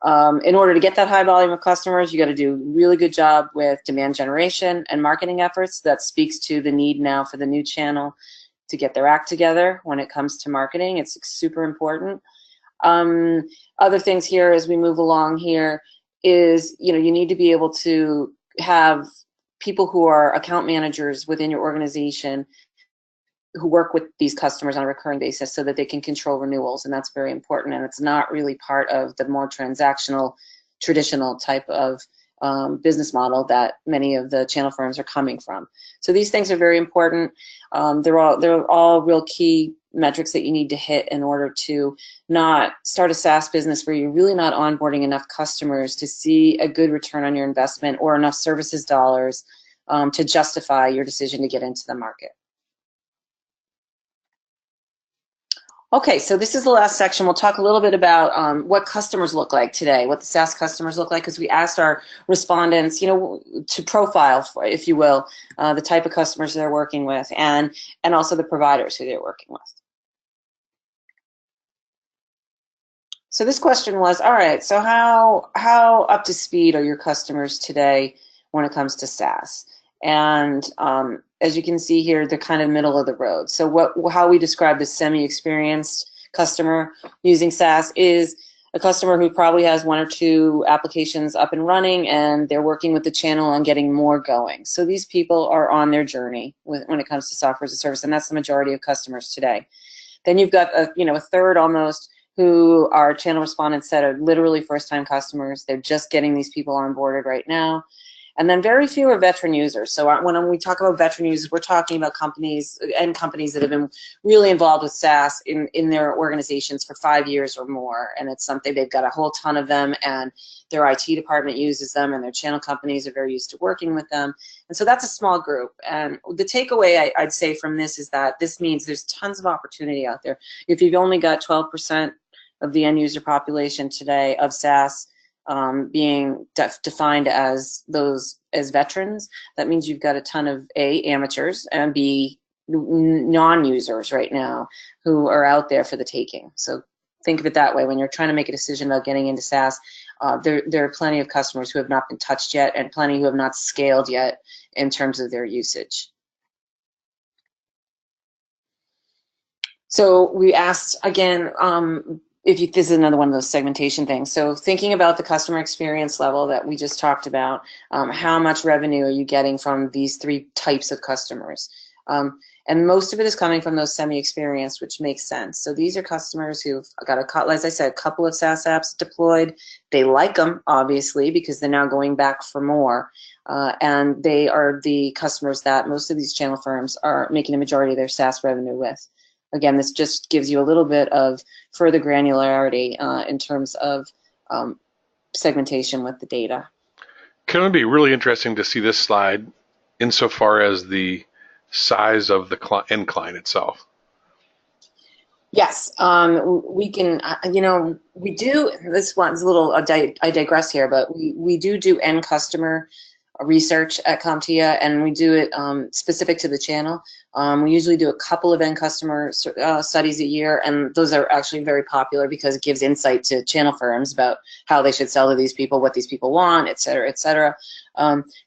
In order to get that high volume of customers, you got to do a really good job with demand generation and marketing efforts. That speaks to the need now for the new channel to get their act together when it comes to marketing. It's super important. Other things here as we move along here is, you need to be able to have people who are account managers within your organization who work with these customers on a recurring basis so that they can control renewals, and that's very important. And it's not really part of the more transactional, traditional type of business model that many of the channel firms are coming from. So these things are very important. They're all real key metrics that you need to hit in order to not start a SaaS business where you're really not onboarding enough customers to see a good return on your investment or enough services dollars to justify your decision to get into the market. Okay, so this is the last section. We'll talk a little bit about what customers look like today, what the SaaS customers look like, because we asked our respondents, to profile, if you will, the type of customers they're working with, and also the providers who they're working with. So this question was, all right, so how up to speed are your customers today when it comes to SaaS? And as you can see here, they're kind of middle of the road. So how we describe the semi-experienced customer using SaaS is a customer who probably has 1 or 2 applications up and running, and they're working with the channel on getting more going. So these people are on their journey when it comes to software as a service, and that's the majority of customers today. Then you've got a third almost who are channel respondents that are literally first-time customers. They're just getting these people onboarded right now. And then very few are veteran users. So when we talk about veteran users, we're talking about companies that have been really involved with SaaS in their organizations for 5 years or more. And it's something, they've got a whole ton of them, and their IT department uses them, and their channel companies are very used to working with them. And so that's a small group. And the takeaway I'd say from this is that this means there's tons of opportunity out there. If you've only got 12% of the end user population today of SaaS being defined as veterans, that means you've got a ton of A, amateurs, and B, non-users right now who are out there for the taking. So think of it that way. When you're trying to make a decision about getting into SaaS, there are plenty of customers who have not been touched yet, and plenty who have not scaled yet in terms of their usage. So we asked again, this is another one of those segmentation things. So thinking about the customer experience level that we just talked about, how much revenue are you getting from these 3 types of customers? And most of it is coming from those semi-experienced, which makes sense. So these are customers who've got, as I said, a couple of SaaS apps deployed. They like them, obviously, because they're now going back for more. And they are the customers that most of these channel firms are making a majority of their SaaS revenue with. Again, this just gives you a little bit of further granularity in terms of segmentation with the data. Can it be really interesting to see this slide insofar as the size of the end client itself? Yes, we can, we do, this one's a little, I digress here, but we do end customer research at CompTIA, and we do it specific to the channel. We usually do a couple of end customer studies a year, and those are actually very popular because it gives insight to channel firms about how they should sell to these people, what these people want, et cetera, et cetera.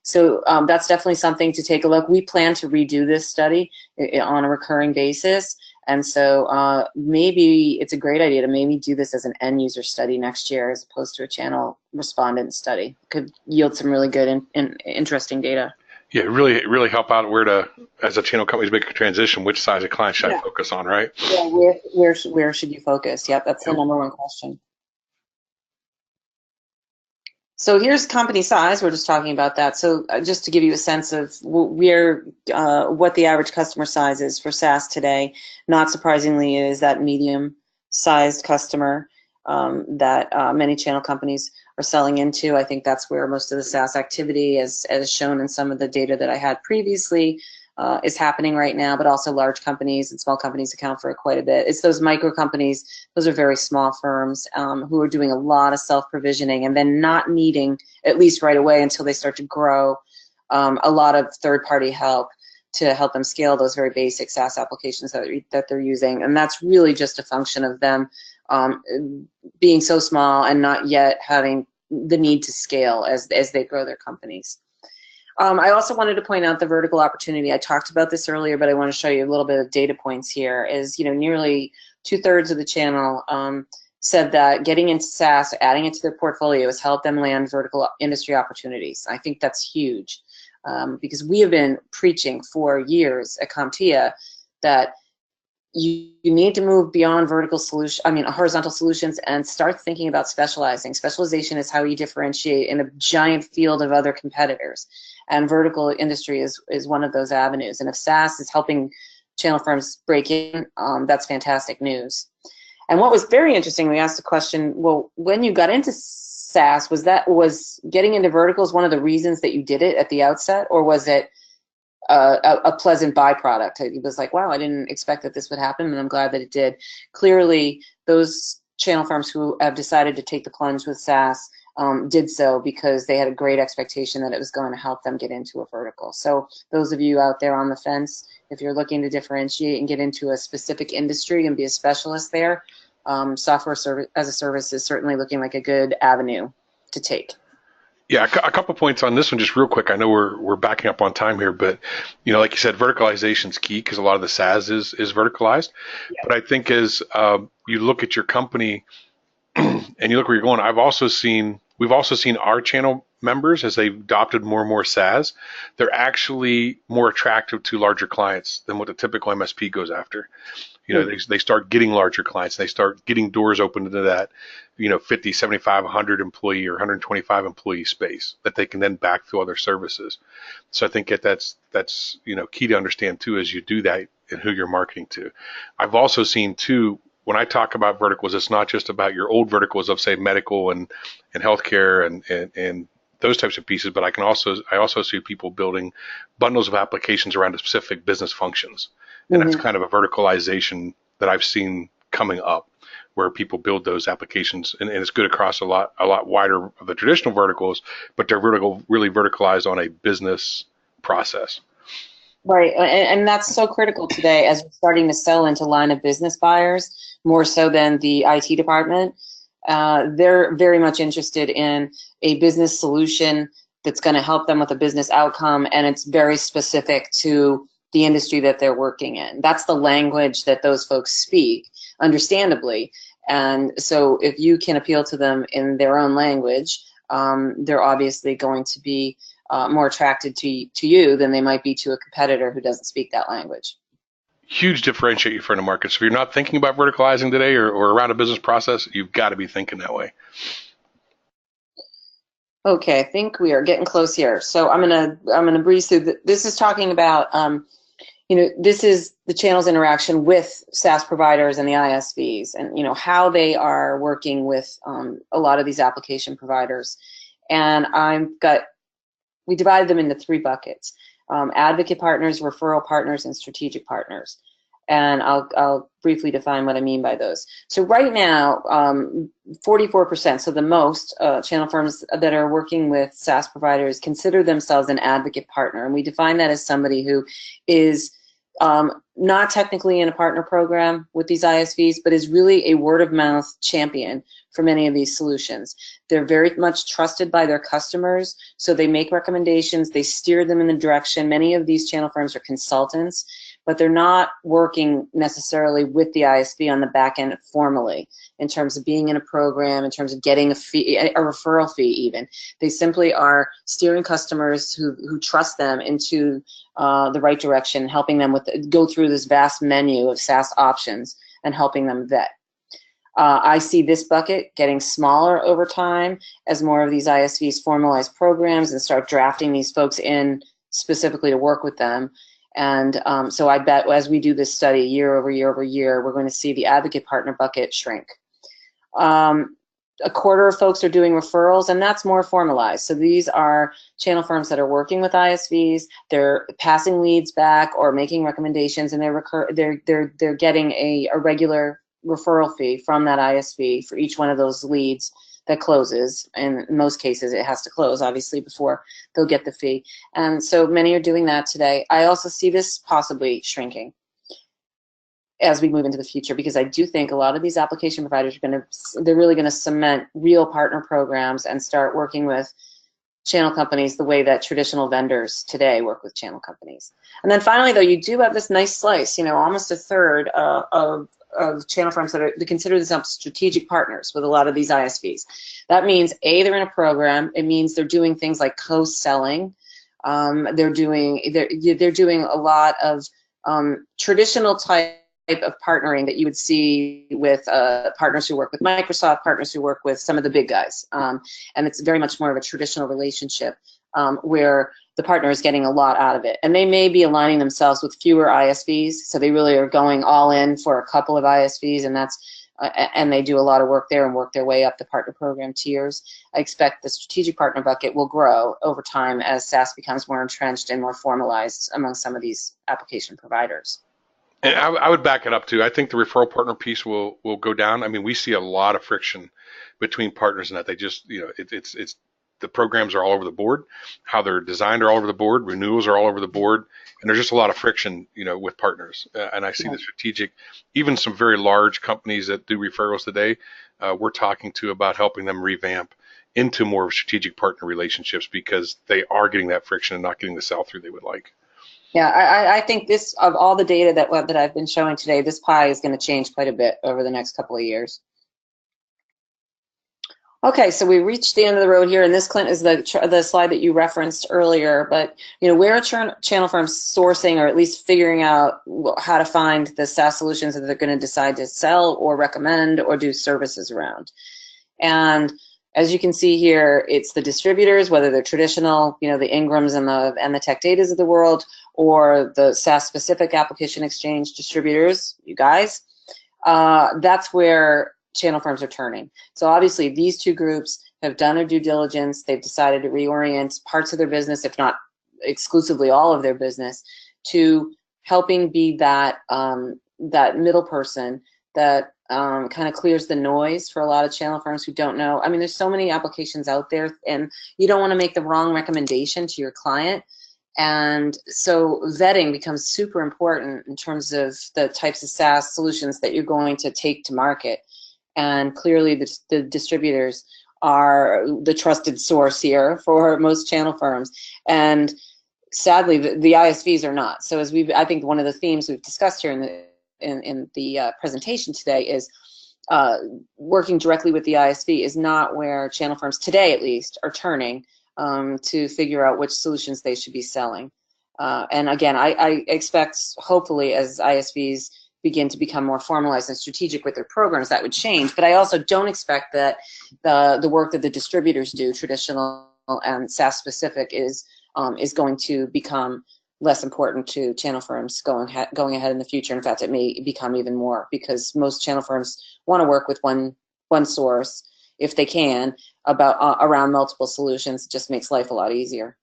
So that's definitely something to take a look. We plan to redo this study on a recurring basis. And so maybe it's a great idea to maybe do this as an end user study next year as opposed to a channel respondent study. Could yield some really good and interesting data. Yeah, really help out where to, as a channel companies make a transition, which size of client should I focus on, right? Yeah, where should you focus? Yep, that's the -- question. So here's company size. We're just talking about that. So just to give you a sense of what the average customer size is for SaaS today, not surprisingly, it is that medium-sized customer that many channel companies are selling into. I think that's where most of the SaaS activity, as shown in some of the data that I had previously, is happening right now, but also large companies and small companies account for it quite a bit. It's those micro companies, those are very small firms who are doing a lot of self-provisioning and then not needing, at least right away until they start to grow, a lot of third-party help to help them scale those very basic SaaS applications that they're using. And that's really just a function of them being so small and not yet having the need to scale as they grow their companies. I also wanted to point out the vertical opportunity. I talked about this earlier, but I want to show you a little bit of data points here. Is nearly 2/3 of the channel said that getting into SaaS, adding it to their portfolio, has helped them land vertical industry opportunities. I think that's huge because we have been preaching for years at CompTIA that you need to move beyond horizontal solutions and start thinking about specializing. Specialization is how you differentiate in a giant field of other competitors. And vertical industry is one of those avenues. And if SaaS is helping channel firms break in, that's fantastic news. And what was very interesting, we asked the question, well, when you got into SaaS, was getting into verticals one of the reasons that you did it at the outset, or was it a pleasant byproduct? It was like, wow, I didn't expect that this would happen, and I'm glad that it did. Clearly, those channel firms who have decided to take the plunge with SaaS did so because they had a great expectation that it was going to help them get into a vertical. So those of you out there on the fence, if you're looking to differentiate and get into a specific industry and be a specialist there, software as a service is certainly looking like a good avenue to take. Yeah, a couple points on this one, just real quick. I know we're backing up on time here, but like you said, verticalization is key because a lot of the SaaS is verticalized. Yeah. But I think as you look at your company and you look where you're going, we've also seen our channel members, as they've adopted more and more SaaS, they're actually more attractive to larger clients than what the typical MSP goes after. They start getting larger clients. They start getting doors open into that, 50, 75, 100 employee or 125 employee space that they can then backfill other services. So I think that's key to understand too as you do that and who you're marketing to. I've also seen too, when I talk about verticals, it's not just about your old verticals of say medical and healthcare and those types of pieces, but I also see people building bundles of applications around specific business functions. And that's kind of a verticalization that I've seen coming up, where people build those applications, and it's good across a lot wider of the traditional verticals, but they're really verticalized on a business process. Right, and that's so critical today as we're starting to sell into line of business buyers more so than the IT department. They're very much interested in a business solution that's going to help them with a business outcome, and it's very specific to the industry that they're working in. That's the language that those folks speak, understandably. And so if you can appeal to them in their own language, they're obviously going to be more attracted to you than they might be to a competitor who doesn't speak that language. Huge differentiator for the market. So if you're not thinking about verticalizing today or around a business process, you've got to be thinking that way. Okay, I think we are getting close here. So I'm gonna breeze through. This is talking about this is the channel's interaction with SaaS providers and the ISVs, and how they are working with a lot of these application providers. And we divided them into 3 buckets: advocate partners, referral partners, and strategic partners. And I'll briefly define what I mean by those. So right now, 44%, so the most channel firms that are working with SaaS providers consider themselves an advocate partner. And we define that as somebody who is not technically in a partner program with these ISVs, but is really a word-of-mouth champion for many of these solutions. They're very much trusted by their customers, so they make recommendations, they steer them in the direction. Many of these channel firms are consultants, but they're not working necessarily with the ISV on the back end formally in terms of being in a program, in terms of getting a fee, a referral fee even. They simply are steering customers who trust them into the right direction, helping them go through this vast menu of SaaS options and helping them vet. I see this bucket getting smaller over time as more of these ISVs formalize programs and start drafting these folks in specifically to work with them. And so I bet as we do this study year over year over year, we're going to see the advocate partner bucket shrink. A quarter of folks are doing referrals, and that's more formalized. So these are channel firms that are working with ISVs. They're passing leads back or making recommendations, and they're getting a regular referral fee from that ISV for each one of those leads that closes. And in most cases, it has to close, obviously, before they'll get the fee. And so many are doing that today. I also see this possibly shrinking as we move into the future, because I do think a lot of these application providers they're really going to cement real partner programs and start working with channel companies the way that traditional vendors today work with channel companies. And then finally, though, you do have this nice slice, almost a third of channel firms that consider themselves strategic partners with a lot of these ISVs. That means they're in a program. It means they're doing things like co-selling. They're doing a lot of traditional type of partnering that you would see with partners who work with Microsoft, partners who work with some of the big guys, and it's very much more of a traditional relationship where the partner is getting a lot out of it. And they may be aligning themselves with fewer ISVs, so they really are going all in for a couple of ISVs, and they do a lot of work there and work their way up the partner program tiers. I expect the strategic partner bucket will grow over time as SaaS becomes more entrenched and more formalized among some of these application providers. And I would back it up too. I think the referral partner piece will go down. I mean, we see a lot of friction between partners in that they just, it's the programs are all over the board, how they're designed are all over the board, renewals are all over the board, and there's just a lot of friction, with partners. And I see the strategic, even some very large companies that do referrals today, we're talking to about helping them revamp into more of strategic partner relationships because they are getting that friction and not getting the sell through they would like. Yeah, I think this, of all the data that I've been showing today, this pie is going to change quite a bit over the next couple of years. Okay, so we reached the end of the road here, and this, Clint, is the slide that you referenced earlier. But where are channel firms sourcing, or at least figuring out how to find the SaaS solutions that they're going to decide to sell or recommend or do services around? And as you can see here, it's the distributors, whether they're traditional, the Ingrams and the Tech Datas of the world, or the SaaS specific application exchange distributors, you guys. That's where channel firms are turning. So obviously these two groups have done their due diligence. They've decided to reorient parts of their business, if not exclusively all of their business, to helping be that that middle person that kind of clears the noise for a lot of channel firms who don't know. I mean, there's so many applications out there, and you don't want to make the wrong recommendation to your client. And so vetting becomes super important in terms of the types of SaaS solutions that you're going to take to market. And clearly the distributors are the trusted source here for most channel firms. And sadly, the ISVs are not. So I think one of the themes we've discussed here in the presentation today is working directly with the ISV is not where channel firms today, at least, are turning to figure out which solutions they should be selling. And again, I expect, hopefully, as ISVs begin to become more formalized and strategic with their programs, that would change. But I also don't expect that the work that the distributors do, traditional and SaaS specific, is going to become less important to channel firms going ahead in the future. In fact, it may become even more, because most channel firms want to work with one source if they can around multiple solutions. It just makes life a lot easier.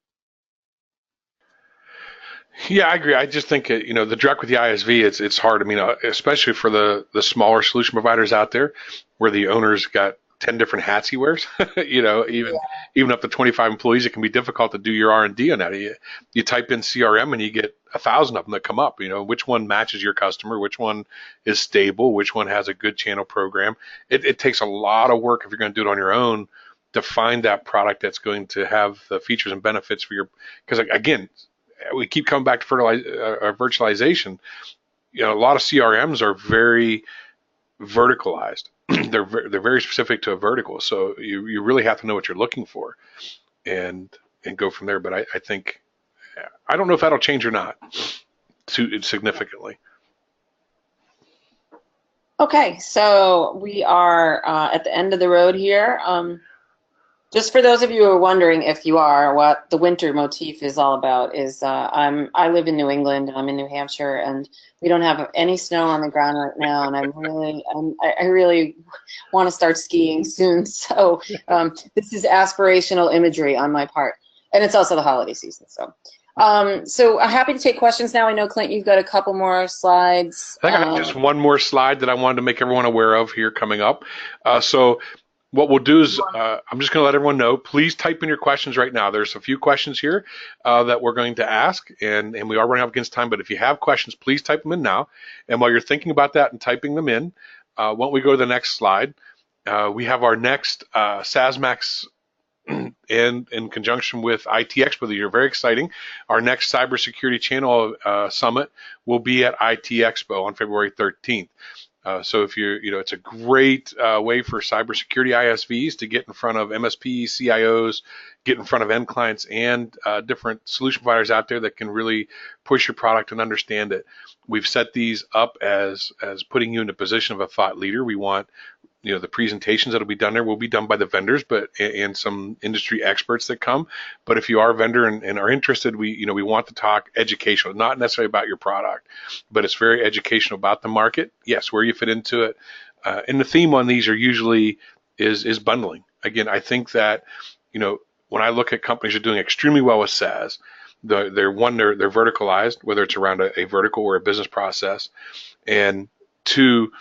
Yeah, I agree. I just think the direct with the ISV, it's hard. I mean, especially for the smaller solution providers out there, where the owner's got 10 different hats he wears. Even up to 25 employees, it can be difficult to do your R&D on that. You type in CRM and you get 1,000 of them that come up. Which one matches your customer, which one is stable, which one has a good channel program. It takes a lot of work if you're going to do it on your own to find that product that's going to have the features and benefits for your. Because again, we keep coming back to virtualization. A lot of CRMs are very verticalized. they're very specific to a vertical, so you really have to know what you're looking for, and go from there. But I think, I don't know if that'll change or not significantly. Okay, so we are at the end of the road here. Just for those of you who are wondering, if you are, what the winter motif is all about is I live in New England, and I'm in New Hampshire, and we don't have any snow on the ground right now, and I really want to start skiing soon. So this is aspirational imagery on my part, and it's also the holiday season. So so I'm happy to take questions now. I know, Clint, you've got a couple more slides. I think I have just one more slide that I wanted to make everyone aware of here coming up. So what we'll do is I'm just going to let everyone know, please type in your questions right now. There's a few questions here that we're going to ask, and we are running up against time, but if you have questions, please type them in now. And while you're thinking about that and typing them in, why don't we go to the next slide? We have our next SaaSMAX in conjunction with IT Expo. These are very exciting. Our next cybersecurity channel summit will be at IT Expo on February 13th. So if it's a great way for cybersecurity ISVs to get in front of MSPs, CIOs, get in front of end clients and different solution providers out there that can really push your product and understand it. We've set these up as putting you in a position of a thought leader. We want the presentations that'll be done there will be done by the vendors, and some industry experts that come. But if you are a vendor and are interested, we want to talk educational, not necessarily about your product, but it's very educational about the market. Yes, where you fit into it. And the theme on these are usually is bundling. Again, I think that when I look at companies that are doing extremely well with SaaS, they're verticalized, whether it's around a vertical or a business process, and two,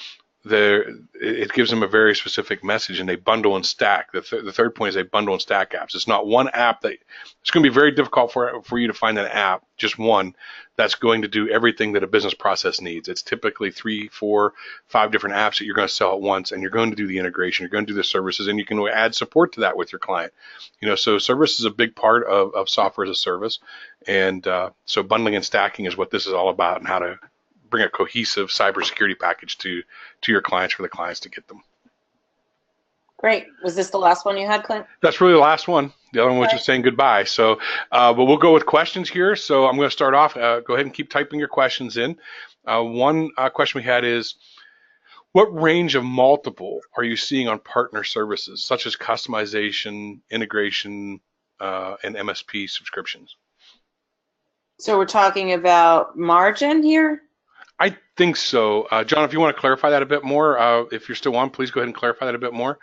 it gives them a very specific message, and they bundle and stack. The third point is they bundle and stack apps. It's not one app that it's going to be very difficult for you to find an app, just one, that's going to do everything that a business process needs. It's typically 3, 4, 5 different apps that you're going to sell at once, and you're going to do the integration, you're going to do the services, and you can add support to that with your client. So service is a big part of software as a service, and so bundling and stacking is what this is all about, and how to bring a cohesive cybersecurity package to your clients for the clients to get them. Great. Was this the last one you had, Clint? That's really the last one. The other one was just saying goodbye. So, but we'll go with questions here. So I'm going to start off. Go ahead and keep typing your questions in. One question we had is, what range of multiple are you seeing on partner services, such as customization, integration, and MSP subscriptions? So we're talking about margin here? I think so. John, if you want to clarify that a bit more, if you're still on, please go ahead and clarify that a bit more.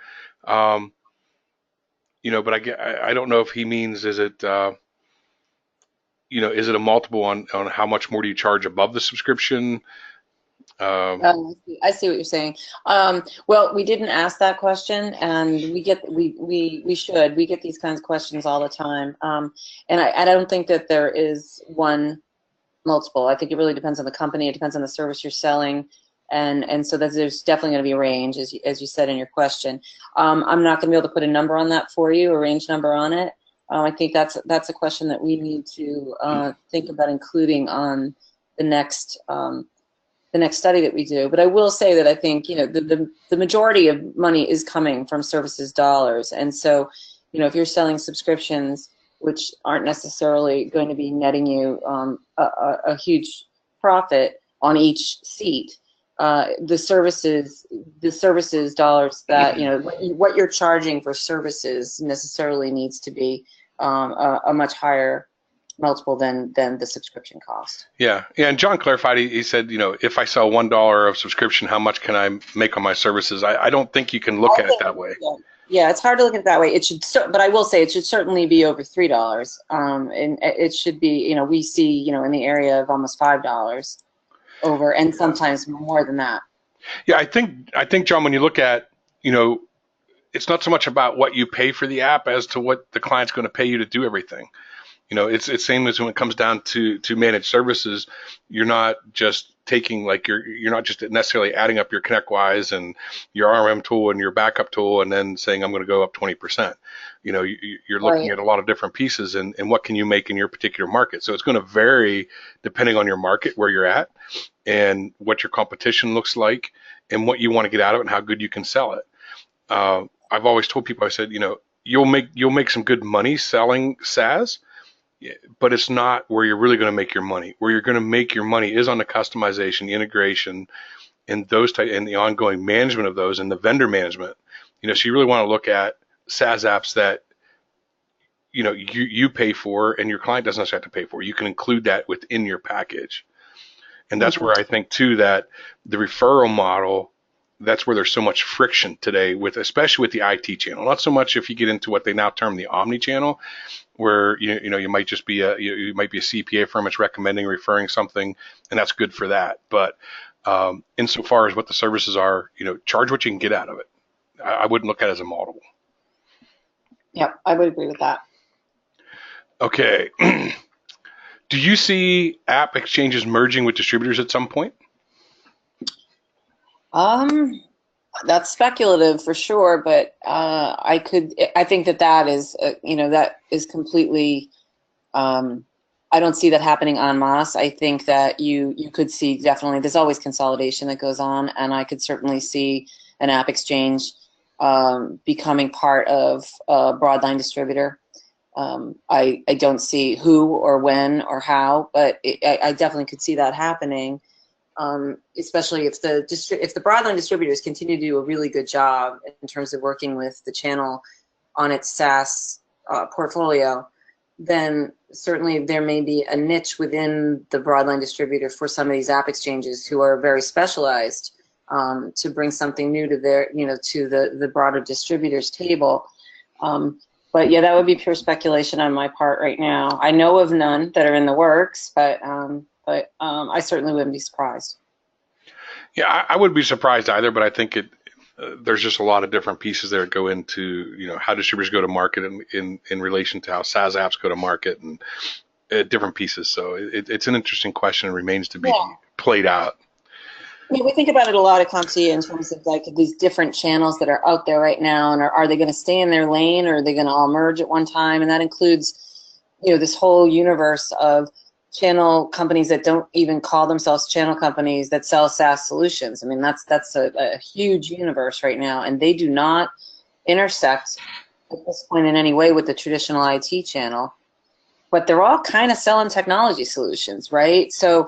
But I don't know if he means, is it, is it a multiple on how much more do you charge above the subscription? I see what you're saying. Well, we didn't ask that question, and we get these kinds of questions all the time. And I don't think that there is one multiple. I think it really depends on the company. It depends on the service you're selling, and so there's definitely going to be a range, as you said in your question. I'm not going to be able to put a number on that for you, a range number on it. I think that's a question that we need to think about including on the next study that we do. But I will say that I think the majority of money is coming from services dollars, and so if you're selling subscriptions which aren't necessarily going to be netting you a huge profit on each seat, the services dollars that what you're charging for services necessarily needs to be a much higher multiple than the subscription cost. Yeah, and John clarified. He said, if I sell $1 of subscription, how much can I make on my services? I don't think you can look at it that way. Yeah, it's hard to look at it that way. It should, but I will say it should certainly be over $3. And it should be, we see, in the area of almost $5 over, and sometimes more than that. Yeah, I think, John, when you look at, it's not so much about what you pay for the app as to what the client's going to pay you to do everything. It's same as when it comes down to managed services. You're not just taking you're not just necessarily adding up your ConnectWise and your RM tool and your backup tool and then saying I'm going to go up 20%. You're looking at a lot of different pieces and what can you make in your particular market. So it's going to vary depending on your market, where you're at, and what your competition looks like, and what you want to get out of it and how good you can sell it. I've always told people, I said, you'll make some good money selling SaaS, but it's not where you're really going to make your money. Where you're going to make your money is on the customization, the integration, and and the ongoing management of those, and the vendor management. So you really want to look at SaaS apps that you pay for and your client doesn't necessarily have to pay for. You can include that within your package, and that's where I think too that the referral model. That's where there's so much friction today, especially with the IT channel. Not so much if you get into what they now term the omni channel, where you might just be you might be a CPA firm that's recommending, referring something, and that's good for that. But insofar as what the services are, charge what you can get out of it. I wouldn't look at it as a multiple. Yep, I would agree with that. Okay. Do you see app exchanges merging with distributors at some point? That's speculative for sure, but I think that is that is completely. I don't see that happening en masse. I think that you could see definitely. There's always consolidation that goes on, and I could certainly see an app exchange becoming part of a broadline distributor. I don't see who or when or how, but I definitely could see that happening. Especially if the broadline distributors continue to do a really good job in terms of working with the channel on its SaaS portfolio, then certainly there may be a niche within the broadline distributor for some of these app exchanges who are very specialized to bring something new to their, to the broader distributors table. But yeah, that would be pure speculation on my part right now. I know of none that are in the works, but I certainly wouldn't be surprised. Yeah, I wouldn't be surprised either, but I think there's just a lot of different pieces there that go into how distributors go to market in relation to how SaaS apps go to market and different pieces. So it's an interesting question and remains to be played out. We think about it a lot at CompTIA in terms of these different channels that are out there right now, and are they going to stay in their lane, or are they going to all merge at one time? And that includes this whole universe of channel companies that don't even call themselves channel companies that sell SaaS solutions. I mean, that's a huge universe right now, and they do not intersect at this point in any way with the traditional IT channel, but they're all kind of selling technology solutions, right? So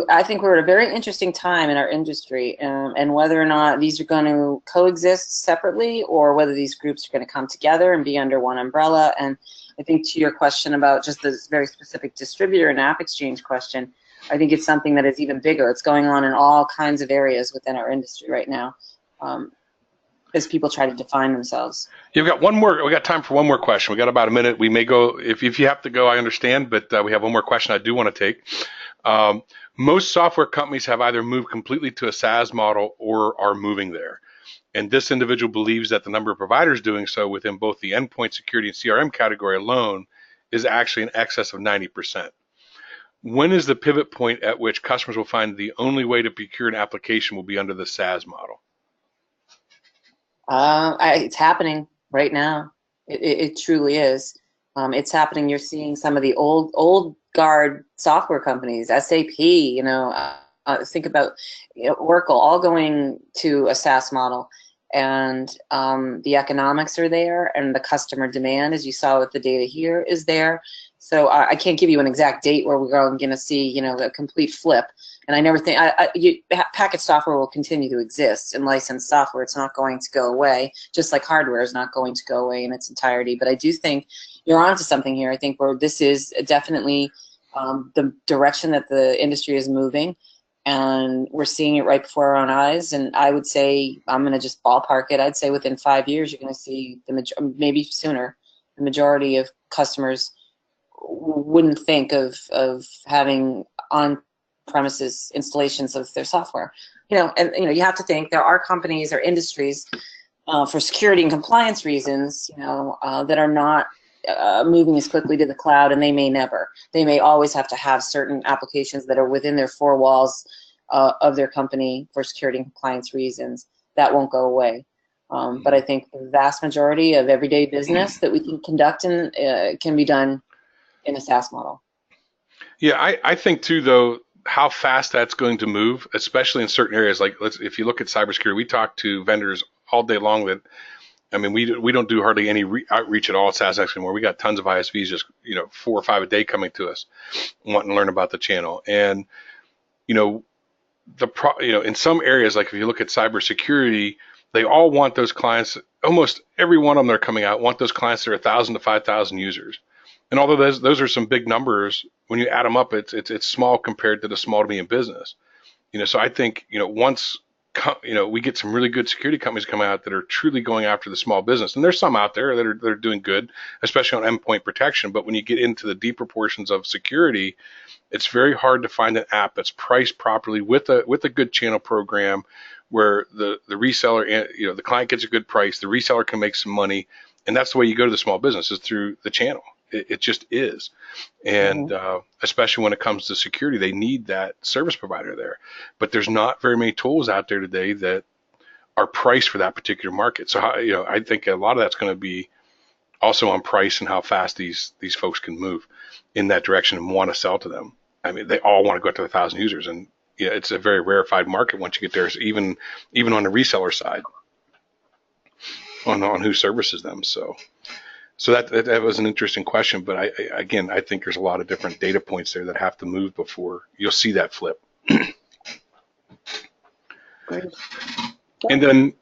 I think we're at a very interesting time in our industry, and whether or not these are going to coexist separately or whether these groups are going to come together and be under one umbrella. And I think to your question about just this very specific distributor and app exchange question, I think it's something that is even bigger. It's going on in all kinds of areas within our industry right now, as people try to define themselves. Yeah, we got one more. We got time for one more question. We got about a minute. We may go. If you have to go, I understand. But we have one more question I do want to take. Most software companies have either moved completely to a SaaS model or are moving there. And this individual believes that the number of providers doing so within both the endpoint security and CRM category alone is actually in excess of 90%. When is the pivot point at which customers will find the only way to procure an application will be under the SaaS model? It's happening right now. It truly is. It's happening. You're seeing some of the old guard software companies, SAP, think about Oracle, all going to a SaaS model. And the economics are there, and the customer demand, as you saw with the data here, is there. So I can't give you an exact date where we're going to see, a complete flip. And I never think packaged software will continue to exist, and licensed software, it's not going to go away, just like hardware is not going to go away in its entirety. But I do think you're onto something here. I think this is definitely the direction that the industry is moving, and we're seeing it right before our own eyes. And I would say, I'm going to just ballpark it, I'd say within 5 years, you're going to see maybe sooner, the majority of customers wouldn't think of having on-premises installations of their software. And you have to think there are companies or industries for security and compliance reasons, that are not moving as quickly to the cloud, and they may never. They may always have to have certain applications that are within their four walls of their company for security and compliance reasons. That won't go away. But I think the vast majority of everyday business that we can conduct can be done in a SaaS model. Yeah, I think too, though, how fast that's going to move, especially in certain areas. Like, if you look at cybersecurity, we talk to vendors all day long that, we don't do hardly any outreach at all at SaaSMAX anymore. We got tons of ISVs, just 4 or 5 a day coming to us, wanting to learn about the channel. And in some areas, like if you look at cybersecurity, they all want those clients. Almost every one of them that are coming out want those clients that are 1,000 to 5,000 users. And although those are some big numbers, when you add them up, it's small compared to the small to medium business. So I think once we get some really good security companies coming out that are truly going after the small business, and there's some out there that are doing good, especially on endpoint protection. But when you get into the deeper portions of security, it's very hard to find an app that's priced properly with a good channel program, where the reseller, the client gets a good price, the reseller can make some money, and that's the way you go to the small business, is through the channel. It just is. And especially when it comes to security, they need that service provider there. But there's not very many tools out there today that are priced for that particular market. So I think a lot of that's going to be also on price and how fast these folks can move in that direction and want to sell to them. They all want to go up to 1,000 users, and it's a very rarefied market once you get there, even on the reseller side, on who services them. So that was an interesting question, but I think there's a lot of different data points there that have to move before you'll see that flip. Great. And then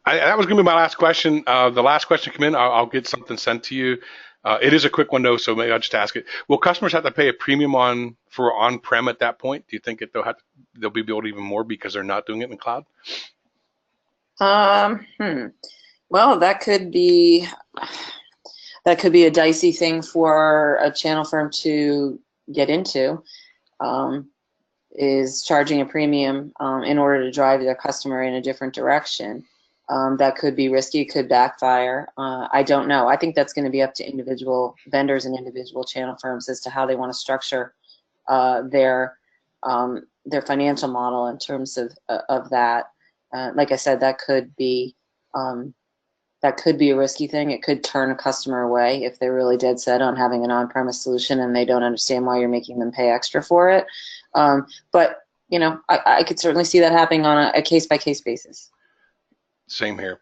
that was going to be my last question. The last question come in, I'll get something sent to you. It is a quick one though, so maybe I'll just ask it. Will customers have to pay a premium for on-prem at that point? Do you think they'll be billed even more because they're not doing it in the cloud? Well, that could be a dicey thing for a channel firm to get into, is charging a premium in order to drive their customer in a different direction. That could be risky, could backfire. I don't know. I think that's going to be up to individual vendors and individual channel firms as to how they want to structure their financial model in terms of that. Like I said, that could be a risky thing. It could turn a customer away if they're really dead set on having an on-premise solution and they don't understand why you're making them pay extra for it. But I could certainly see that happening on a case-by-case basis. Same here.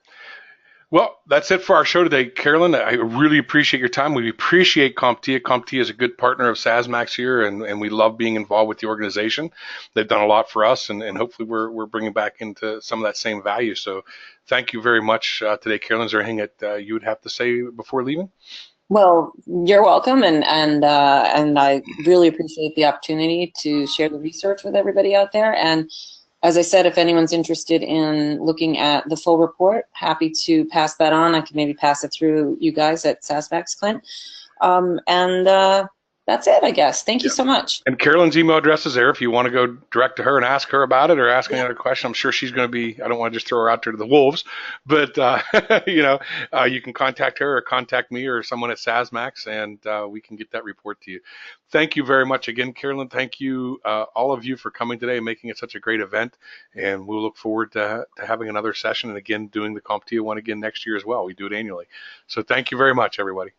Well, that's it for our show today, Carolyn. I really appreciate your time. We appreciate CompTIA. CompTIA is a good partner of SaaSMAX here, and we love being involved with the organization. They've done a lot for us, and hopefully we're bringing back into some of that same value. So thank you very much today, Carolyn. Is there anything that you would have to say before leaving? Well, you're welcome, and I really appreciate the opportunity to share the research with everybody out there. And as I said, if anyone's interested in looking at the full report, happy to pass that on. I can maybe pass it through you guys at SaaSMAX, Clint. That's it, I guess. Thank you so much. And Carolyn's email address is there if you want to go direct to her and ask her about it or ask any other question. I'm sure she's going to be, I don't want to just throw her out there to the wolves, but, you can contact her or contact me or someone at SaaSMAX, and we can get that report to you. Thank you very much again, Carolyn. Thank you, all of you, for coming today and making it such a great event. And we'll look forward to having another session and again doing the CompTIA one again next year as well. We do it annually. So thank you very much, everybody.